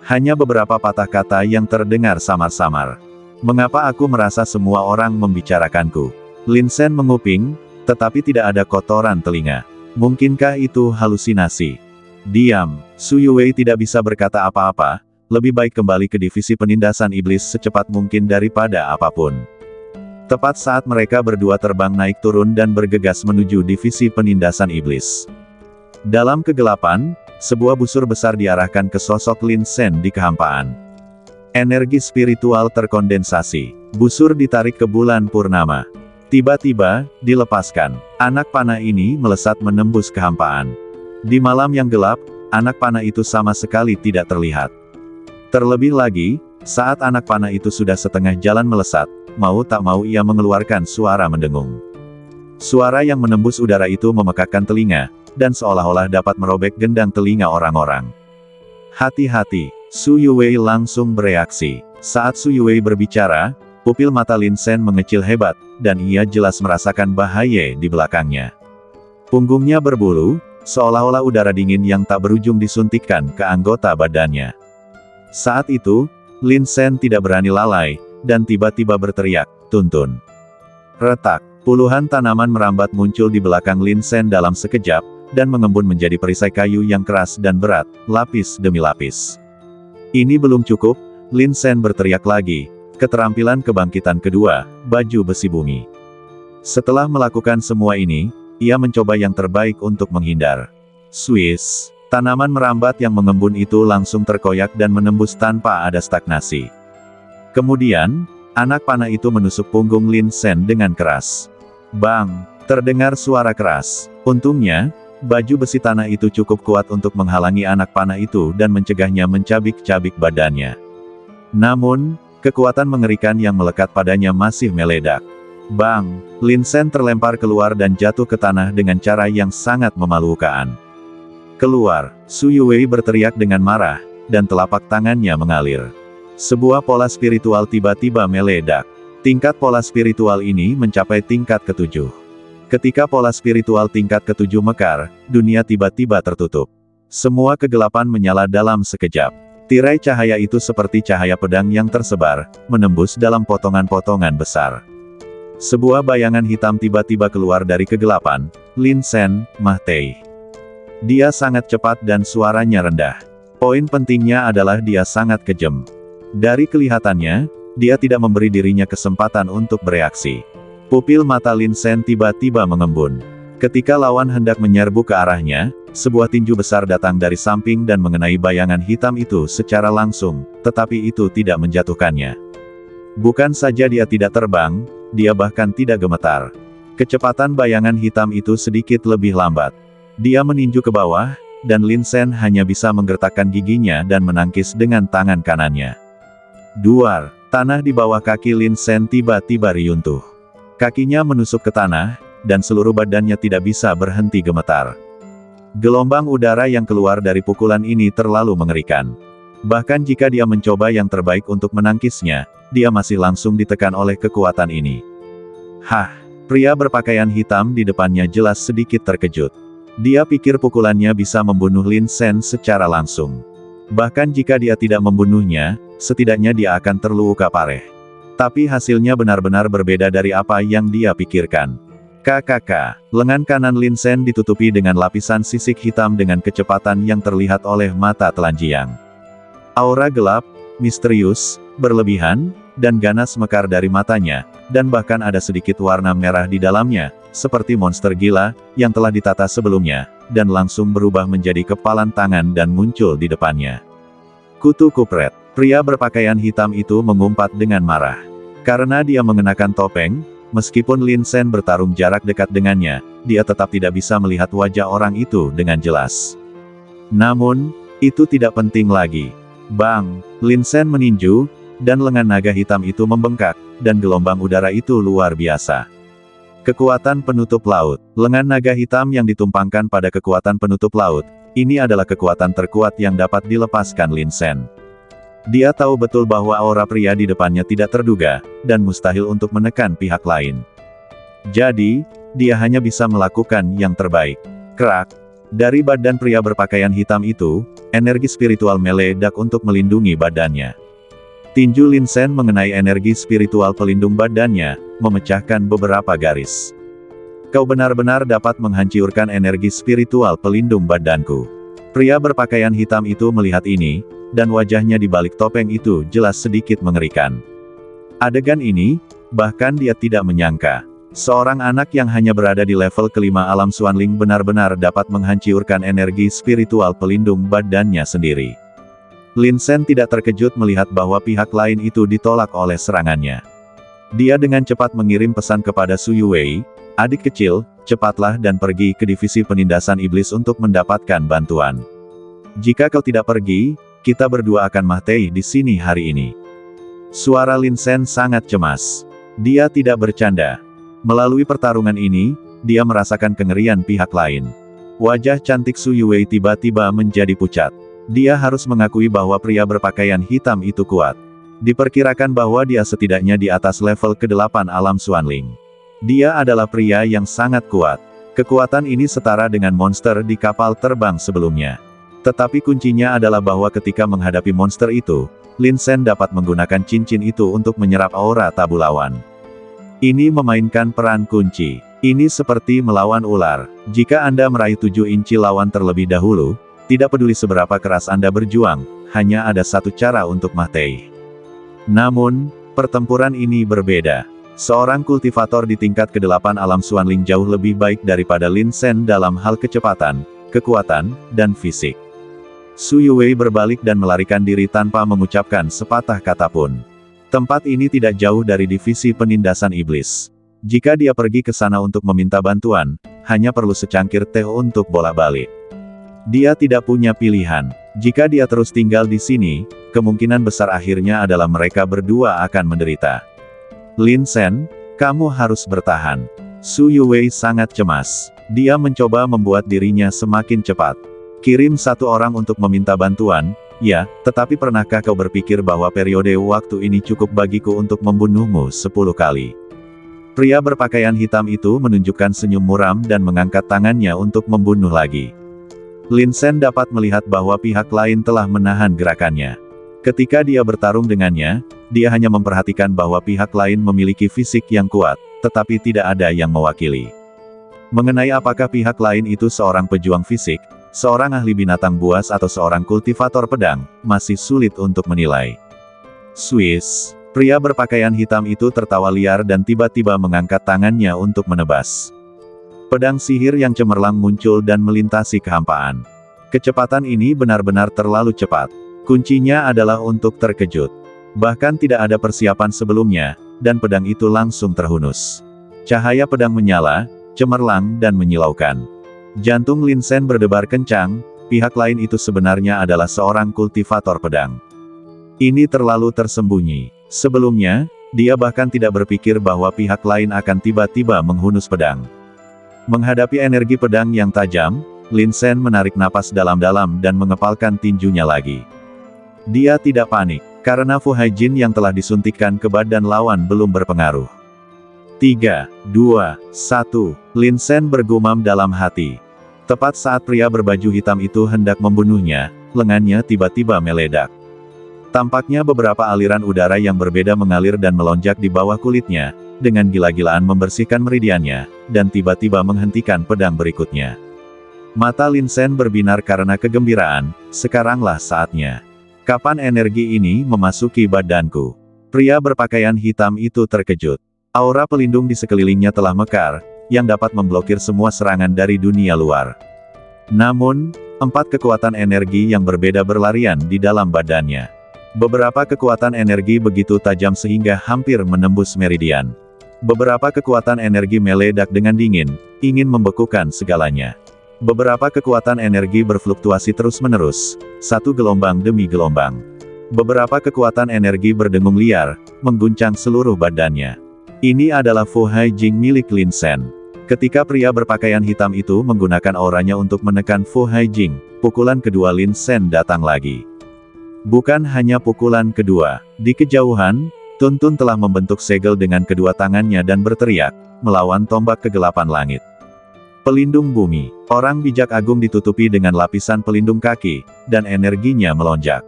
Hanya beberapa patah kata yang terdengar samar-samar. Mengapa aku merasa semua orang membicarakanku? Lin Sen menguping, tetapi tidak ada kotoran telinga. Mungkinkah itu halusinasi? Diam, Su Yuwei tidak bisa berkata apa-apa, lebih baik kembali ke divisi penindasan iblis secepat mungkin daripada apapun. Tepat saat mereka berdua terbang naik turun dan bergegas menuju divisi penindasan iblis. Dalam kegelapan, sebuah busur besar diarahkan ke sosok Lin Sen di kehampaan. Energi spiritual terkondensasi. Busur ditarik ke bulan purnama. Tiba-tiba, dilepaskan. Anak panah ini melesat menembus kehampaan. Di malam yang gelap, anak panah itu sama sekali tidak terlihat. Terlebih lagi, saat anak panah itu sudah setengah jalan melesat, mau tak mau ia mengeluarkan suara mendengung. Suara yang menembus udara itu memekakkan telinga, dan seolah-olah dapat merobek gendang telinga orang-orang. Hati-hati, Su Yuwei langsung bereaksi. Saat Su Yuwei berbicara, pupil mata Lin Sen mengecil hebat, dan ia jelas merasakan bahaya di belakangnya. Punggungnya berbulu, seolah-olah udara dingin yang tak berujung disuntikkan ke anggota badannya. Saat itu, Lin Sen tidak berani lalai, dan tiba-tiba berteriak, "Tuntun!" Retak, puluhan tanaman merambat muncul di belakang Lin Sen dalam sekejap, dan mengembun menjadi perisai kayu yang keras dan berat, lapis demi lapis. Ini belum cukup, Lin Sen berteriak lagi, keterampilan kebangkitan kedua, baju besi bumi. Setelah melakukan semua ini, ia mencoba yang terbaik untuk menghindar. Swiss, tanaman merambat yang mengembun itu langsung terkoyak dan menembus tanpa ada stagnasi. Kemudian, anak panah itu menusuk punggung Lin Sen dengan keras. Bang! Terdengar suara keras. Untungnya, baju besi tanah itu cukup kuat untuk menghalangi anak panah itu dan mencegahnya mencabik-cabik badannya. Namun, kekuatan mengerikan yang melekat padanya masih meledak. Bang! Lin Sen terlempar keluar dan jatuh ke tanah dengan cara yang sangat memalukan. Keluar! Su Yuwei berteriak dengan marah, dan telapak tangannya mengalir. Sebuah pola spiritual tiba-tiba meledak. Tingkat pola spiritual ini mencapai tingkat ke-7. Ketika pola spiritual tingkat ke-7 mekar, dunia tiba-tiba tertutup. Semua kegelapan menyala dalam sekejap. Tirai cahaya itu seperti cahaya pedang yang tersebar, menembus dalam potongan-potongan besar. Sebuah bayangan hitam tiba-tiba keluar dari kegelapan, Lin Sen, Mah Tei. Dia sangat cepat dan suaranya rendah. Poin pentingnya adalah dia sangat kejam. Dari kelihatannya, dia tidak memberi dirinya kesempatan untuk bereaksi. Pupil mata Lin Sen tiba-tiba mengembun. Ketika lawan hendak menyerbu ke arahnya, sebuah tinju besar datang dari samping dan mengenai bayangan hitam itu secara langsung, tetapi itu tidak menjatuhkannya. Bukan saja dia tidak terbang, dia bahkan tidak gemetar. Kecepatan bayangan hitam itu sedikit lebih lambat. Dia meninju ke bawah, dan Lin Sen hanya bisa menggertakkan giginya dan menangkis dengan tangan kanannya. Duar, tanah di bawah kaki Lin Sen tiba-tiba riuntuh. Kakinya menusuk ke tanah, dan seluruh badannya tidak bisa berhenti gemetar. Gelombang udara yang keluar dari pukulan ini terlalu mengerikan. Bahkan jika dia mencoba yang terbaik untuk menangkisnya, dia masih langsung ditekan oleh kekuatan ini. Hah! Pria berpakaian hitam di depannya jelas sedikit terkejut. Dia pikir pukulannya bisa membunuh Lin Sen secara langsung. Bahkan jika dia tidak membunuhnya, setidaknya dia akan terluka parah. Tapi hasilnya benar-benar berbeda dari apa yang dia pikirkan. KKK, lengan kanan Lin Sen ditutupi dengan lapisan sisik hitam dengan kecepatan yang terlihat oleh mata telanjang. Aura gelap, misterius, berlebihan, dan ganas mekar dari matanya, dan bahkan ada sedikit warna merah di dalamnya, seperti monster gila, yang telah ditata sebelumnya, dan langsung berubah menjadi kepalan tangan dan muncul di depannya. Kutu kupret. Pria berpakaian hitam itu mengumpat dengan marah. Karena dia mengenakan topeng, meskipun Lin Sen bertarung jarak dekat dengannya, dia tetap tidak bisa melihat wajah orang itu dengan jelas. Namun, itu tidak penting lagi. Bang! Lin Sen meninju, dan lengan naga hitam itu membengkak, dan gelombang udara itu luar biasa. Kekuatan penutup laut. Lengan naga hitam yang ditumpangkan pada kekuatan penutup laut, ini adalah kekuatan terkuat yang dapat dilepaskan Lin Sen. Dia tahu betul bahwa aura pria di depannya tidak terduga, dan mustahil untuk menekan pihak lain. Jadi, dia hanya bisa melakukan yang terbaik. Kerak! Dari badan pria berpakaian hitam itu, energi spiritual meledak untuk melindungi badannya. Tinju Lin Sen mengenai energi spiritual pelindung badannya, memecahkan beberapa garis. Kau benar-benar dapat menghancurkan energi spiritual pelindung badanku. Pria berpakaian hitam itu melihat ini, dan wajahnya di balik topeng itu jelas sedikit mengerikan. Adegan ini, bahkan dia tidak menyangka. Seorang anak yang hanya berada di level kelima alam Xuanling benar-benar dapat menghancurkan energi spiritual pelindung badannya sendiri. Lin Sen tidak terkejut melihat bahwa pihak lain itu ditolak oleh serangannya. Dia dengan cepat mengirim pesan kepada Su Yuwei, adik kecil, cepatlah dan pergi ke divisi penindasan iblis untuk mendapatkan bantuan. Jika kau tidak pergi, kita berdua akan mati di sini hari ini. Suara Lin Sen sangat cemas. Dia tidak bercanda. Melalui pertarungan ini, dia merasakan kengerian pihak lain. Wajah cantik Su Yuwei tiba-tiba menjadi pucat. Dia harus mengakui bahwa pria berpakaian hitam itu kuat. Diperkirakan bahwa dia setidaknya di atas level ke-8 alam Xuanling. Dia adalah pria yang sangat kuat. Kekuatan ini setara dengan monster di kapal terbang sebelumnya. Tetapi kuncinya adalah bahwa ketika menghadapi monster itu, Lin Sen dapat menggunakan cincin itu untuk menyerap aura tabu lawan. Ini memainkan peran kunci. Ini seperti melawan ular. Jika Anda meraih 7 inci lawan terlebih dahulu, tidak peduli seberapa keras Anda berjuang, hanya ada satu cara untuk mati. Namun, pertempuran ini berbeda. Seorang kultivator di tingkat ke-8 alam Xuanling jauh lebih baik daripada Lin Sen dalam hal kecepatan, kekuatan, dan fisik. Su Yuwei berbalik dan melarikan diri tanpa mengucapkan sepatah kata pun. Tempat ini tidak jauh dari divisi penindasan iblis. Jika dia pergi ke sana untuk meminta bantuan, hanya perlu secangkir teh untuk bolak-balik. Dia tidak punya pilihan. Jika dia terus tinggal di sini, kemungkinan besar akhirnya adalah mereka berdua akan menderita. Lin Sen, kamu harus bertahan. Su Yuwei sangat cemas. Dia mencoba membuat dirinya semakin cepat. Kirim satu orang untuk meminta bantuan, ya, tetapi pernahkah kau berpikir bahwa periode waktu ini cukup bagiku untuk membunuhmu 10 kali? Pria berpakaian hitam itu menunjukkan senyum muram dan mengangkat tangannya untuk membunuh lagi. Lin Sen dapat melihat bahwa pihak lain telah menahan gerakannya. Ketika dia bertarung dengannya, dia hanya memperhatikan bahwa pihak lain memiliki fisik yang kuat, tetapi tidak ada yang mewakili. Mengenai apakah pihak lain itu seorang pejuang fisik, seorang ahli binatang buas atau seorang kultivator pedang, masih sulit untuk menilai. Swiss. Pria berpakaian hitam itu tertawa liar dan tiba-tiba mengangkat tangannya untuk menebas. Pedang sihir yang cemerlang muncul dan melintasi kehampaan. Kecepatan ini benar-benar terlalu cepat. Kuncinya adalah untuk terkejut. Bahkan tidak ada persiapan sebelumnya, dan pedang itu langsung terhunus. Cahaya pedang menyala, cemerlang dan menyilaukan. Jantung Lin Sen berdebar kencang, pihak lain itu sebenarnya adalah seorang kultivator pedang. Ini terlalu tersembunyi. Sebelumnya, dia bahkan tidak berpikir bahwa pihak lain akan tiba-tiba menghunus pedang. Menghadapi energi pedang yang tajam, Lin Sen menarik napas dalam-dalam dan mengepalkan tinjunya lagi. Dia tidak panik, karena Fu Haijin yang telah disuntikkan ke badan lawan belum berpengaruh. 3, 2, 1, Lin Sen bergumam dalam hati. Tepat saat pria berbaju hitam itu hendak membunuhnya, lengannya tiba-tiba meledak. Tampaknya beberapa aliran udara yang berbeda mengalir dan melonjak di bawah kulitnya, dengan gila-gilaan membersihkan meridiannya, dan tiba-tiba menghentikan pedang berikutnya. Mata Lin Sen berbinar karena kegembiraan, sekaranglah saatnya. Kapan energi ini memasuki badanku? Pria berpakaian hitam itu terkejut. Aura pelindung di sekelilingnya telah mekar, yang dapat memblokir semua serangan dari dunia luar. Namun, 4 kekuatan energi yang berbeda berlarian di dalam badannya. Beberapa kekuatan energi begitu tajam sehingga hampir menembus meridian. Beberapa kekuatan energi meledak dengan dingin, ingin membekukan segalanya. Beberapa kekuatan energi berfluktuasi terus-menerus, satu gelombang demi gelombang. Beberapa kekuatan energi berdengung liar, mengguncang seluruh badannya. Ini adalah Fu Hai Jing milik Lin Sen. Ketika pria berpakaian hitam itu menggunakan auranya untuk menekan Fu Hai Jing, pukulan kedua Lin Sen datang lagi. Bukan hanya pukulan kedua, di kejauhan, Tun Tun telah membentuk segel dengan kedua tangannya dan berteriak, melawan tombak kegelapan langit. Pelindung bumi, orang bijak agung ditutupi dengan lapisan pelindung kaki, dan energinya melonjak.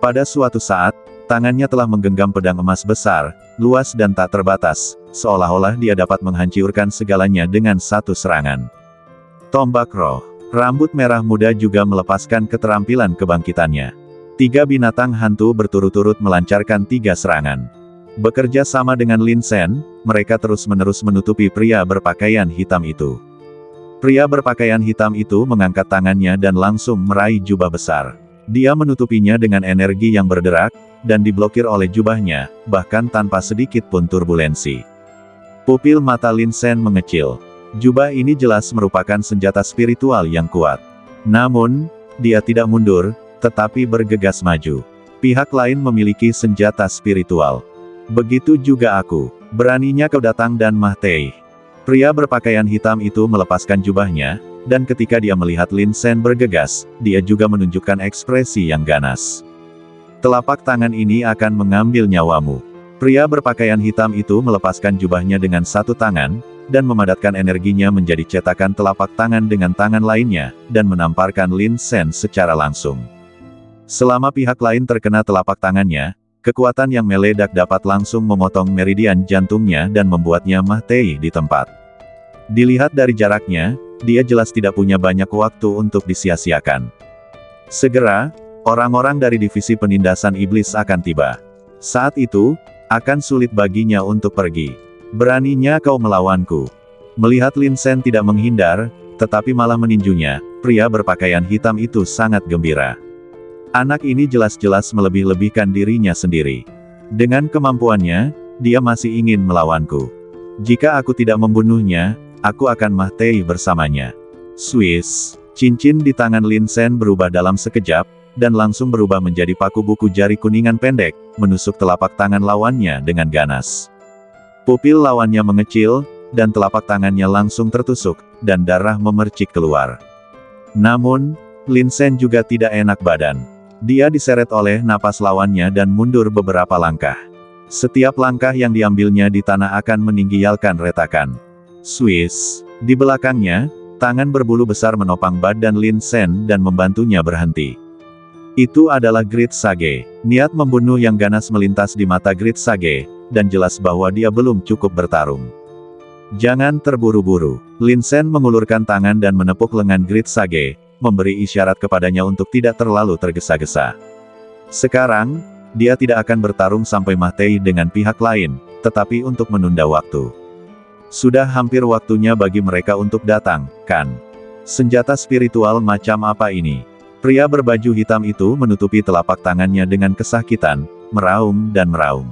Pada suatu saat, tangannya telah menggenggam pedang emas besar, luas dan tak terbatas, seolah-olah dia dapat menghancurkan segalanya dengan satu serangan. Tombak roh, rambut merah muda juga melepaskan keterampilan kebangkitannya. 3 binatang hantu berturut-turut melancarkan 3 serangan. Bekerja sama dengan Lin Sen, mereka terus-menerus menutupi pria berpakaian hitam itu. Pria berpakaian hitam itu mengangkat tangannya dan langsung meraih jubah besar. Dia menutupinya dengan energi yang berderak, dan diblokir oleh jubahnya, bahkan tanpa sedikit pun turbulensi. Pupil mata Lin Sen mengecil. Jubah ini jelas merupakan senjata spiritual yang kuat. Namun, dia tidak mundur, tetapi bergegas maju. Pihak lain memiliki senjata spiritual. Begitu juga aku. Beraninya kau datang dan Mah Tei. Pria berpakaian hitam itu melepaskan jubahnya, dan ketika dia melihat Lin Sen bergegas, dia juga menunjukkan ekspresi yang ganas. Telapak tangan ini akan mengambil nyawamu. Pria berpakaian hitam itu melepaskan jubahnya dengan satu tangan, dan memadatkan energinya menjadi cetakan telapak tangan dengan tangan lainnya, dan menamparkan Lin Sen secara langsung. Selama pihak lain terkena telapak tangannya, kekuatan yang meledak dapat langsung memotong meridian jantungnya dan membuatnya Mah Tei di tempat. Dilihat dari jaraknya, dia jelas tidak punya banyak waktu untuk disia-siakan. Segera, orang-orang dari divisi penindasan iblis akan tiba. Saat itu, akan sulit baginya untuk pergi. Beraninya kau melawanku. Melihat Lin Sen tidak menghindar, tetapi malah meninjunya, pria berpakaian hitam itu sangat gembira. Anak ini jelas-jelas melebih-lebihkan dirinya sendiri. Dengan kemampuannya, dia masih ingin melawanku. Jika aku tidak membunuhnya, aku akan Mah Tei bersamanya. Swiss, cincin di tangan Lin Sen berubah dalam sekejap, dan langsung berubah menjadi paku buku jari kuningan pendek, menusuk telapak tangan lawannya dengan ganas. Pupil lawannya mengecil, dan telapak tangannya langsung tertusuk, dan darah memercik keluar. Namun, Lin Sen juga tidak enak badan. Dia diseret oleh napas lawannya dan mundur beberapa langkah. Setiap langkah yang diambilnya di tanah akan meninggialkan retakan. Swiss, di belakangnya, tangan berbulu besar menopang badan Lin Sen dan membantunya berhenti. Itu adalah Grid Sage. Niat membunuh yang ganas melintas di mata Grid Sage, dan jelas bahwa dia belum cukup bertarung. Jangan terburu-buru. Lin Sen mengulurkan tangan dan menepuk lengan Grid Sage, memberi isyarat kepadanya untuk tidak terlalu tergesa-gesa. Sekarang, dia tidak akan bertarung sampai Mah Tei dengan pihak lain, tetapi untuk menunda waktu. Sudah hampir waktunya bagi mereka untuk datang, kan? Senjata spiritual macam apa ini? Pria berbaju hitam itu menutupi telapak tangannya dengan kesakitan, meraung dan meraung.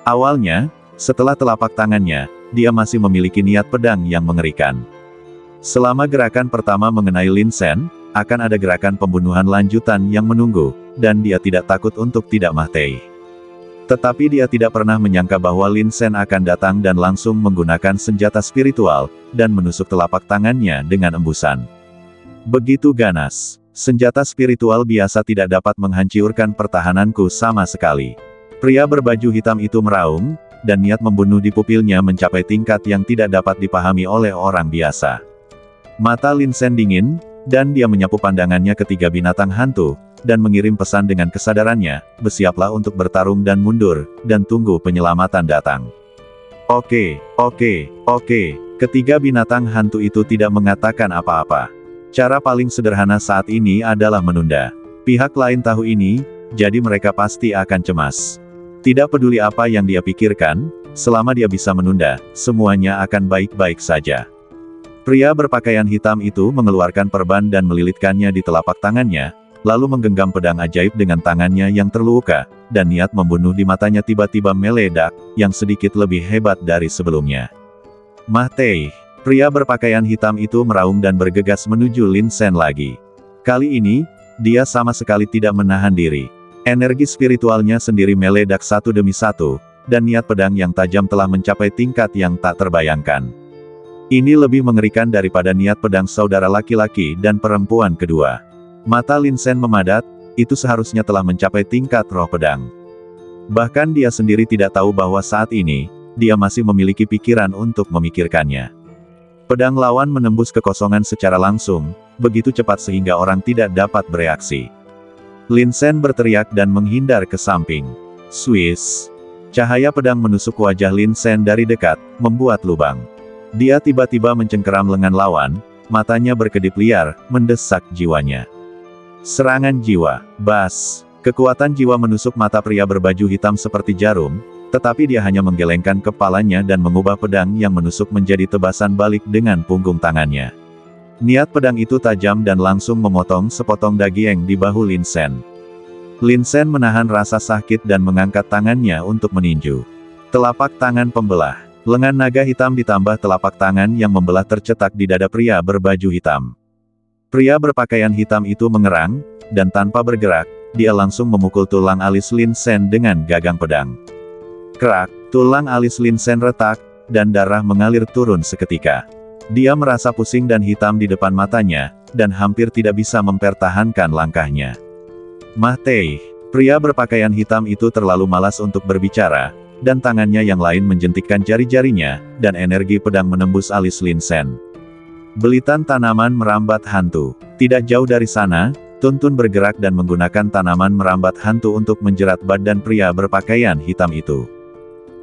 Awalnya, setelah telapak tangannya, dia masih memiliki niat pedang yang mengerikan. Selama gerakan pertama mengenai Lin Sen, akan ada gerakan pembunuhan lanjutan yang menunggu, dan dia tidak takut untuk tidak Mah Tei. Tetapi dia tidak pernah menyangka bahwa Lin Sen akan datang dan langsung menggunakan senjata spiritual, dan menusuk telapak tangannya dengan embusan. Begitu ganas. Senjata spiritual biasa tidak dapat menghancurkan pertahananku sama sekali. Pria berbaju hitam itu meraung, dan niat membunuh di pupilnya mencapai tingkat yang tidak dapat dipahami oleh orang biasa. Mata Lin Sen dingin, dan dia menyapu pandangannya ketiga binatang hantu, dan mengirim pesan dengan kesadarannya, bersiaplah untuk bertarung dan mundur, dan tunggu penyelamatan datang. Oke. Ketiga binatang hantu itu tidak mengatakan apa-apa. Cara paling sederhana saat ini adalah menunda. Pihak lain tahu ini, jadi mereka pasti akan cemas. Tidak peduli apa yang dia pikirkan, selama dia bisa menunda, semuanya akan baik-baik saja. Pria berpakaian hitam itu mengeluarkan perban dan melilitkannya di telapak tangannya, lalu menggenggam pedang ajaib dengan tangannya yang terluka, dan niat membunuh di matanya tiba-tiba meledak, yang sedikit lebih hebat dari sebelumnya. Mah Tei, pria berpakaian hitam itu meraung dan bergegas menuju Lin Sen lagi. Kali ini, dia sama sekali tidak menahan diri. Energi spiritualnya sendiri meledak satu demi satu, dan niat pedang yang tajam telah mencapai tingkat yang tak terbayangkan. Ini lebih mengerikan daripada niat pedang saudara laki-laki dan perempuan kedua. Mata Lin Sen memadat, itu seharusnya telah mencapai tingkat roh pedang. Bahkan dia sendiri tidak tahu bahwa saat ini, dia masih memiliki pikiran untuk memikirkannya. Pedang lawan menembus kekosongan secara langsung, begitu cepat sehingga orang tidak dapat bereaksi. Lin Sen berteriak dan menghindar ke samping. Swiss. Cahaya pedang menusuk wajah Lin Sen dari dekat, membuat lubang. Dia tiba-tiba mencengkeram lengan lawan, matanya berkedip liar, mendesak jiwanya. Serangan jiwa. Bas. Kekuatan jiwa menusuk mata pria berbaju hitam seperti jarum, tetapi dia hanya menggelengkan kepalanya dan mengubah pedang yang menusuk menjadi tebasan balik dengan punggung tangannya. Niat pedang itu tajam dan langsung memotong sepotong daging di bahu Lin Sen. Lin Sen menahan rasa sakit dan mengangkat tangannya untuk meninju. Telapak tangan pembelah. Lengan naga hitam ditambah telapak tangan yang membelah tercetak di dada pria berbaju hitam. Pria berpakaian hitam itu mengerang, dan tanpa bergerak, dia langsung memukul tulang alis Lin Sen dengan gagang pedang. Krak, tulang alis Lin Sen retak, dan darah mengalir turun seketika. Dia merasa pusing dan hitam di depan matanya, dan hampir tidak bisa mempertahankan langkahnya. Mah Tei, pria berpakaian hitam itu terlalu malas untuk berbicara, dan tangannya yang lain menjentikkan jari-jarinya, dan energi pedang menembus alis Lin Sen. Belitan tanaman merambat hantu. Tidak jauh dari sana, Tun Tun bergerak dan menggunakan tanaman merambat hantu untuk menjerat badan pria berpakaian hitam itu.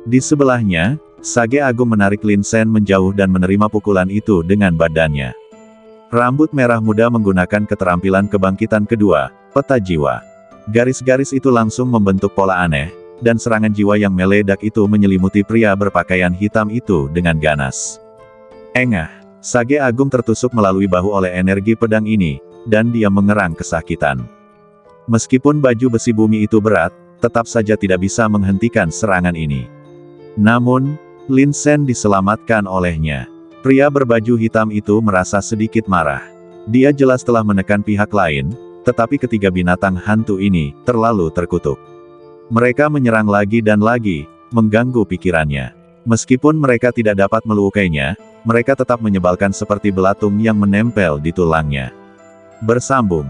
Di sebelahnya, Sage Agung menarik Lin Sen menjauh dan menerima pukulan itu dengan badannya. Rambut merah muda menggunakan keterampilan kebangkitan kedua, peta jiwa. Garis-garis itu langsung membentuk pola aneh, dan serangan jiwa yang meledak itu menyelimuti pria berpakaian hitam itu dengan ganas. Engah, Sage Agung tertusuk melalui bahu oleh energi pedang ini, dan dia mengerang kesakitan. Meskipun baju besi bumi itu berat, tetap saja tidak bisa menghentikan serangan ini. Namun, Lin Sen diselamatkan olehnya. Pria berbaju hitam itu merasa sedikit marah. Dia jelas telah menekan pihak lain, tetapi ketiga binatang hantu ini terlalu terkutuk. Mereka menyerang lagi dan lagi, mengganggu pikirannya. Meskipun mereka tidak dapat melukainya, mereka tetap menyebalkan seperti belatung yang menempel di tulangnya. Bersambung.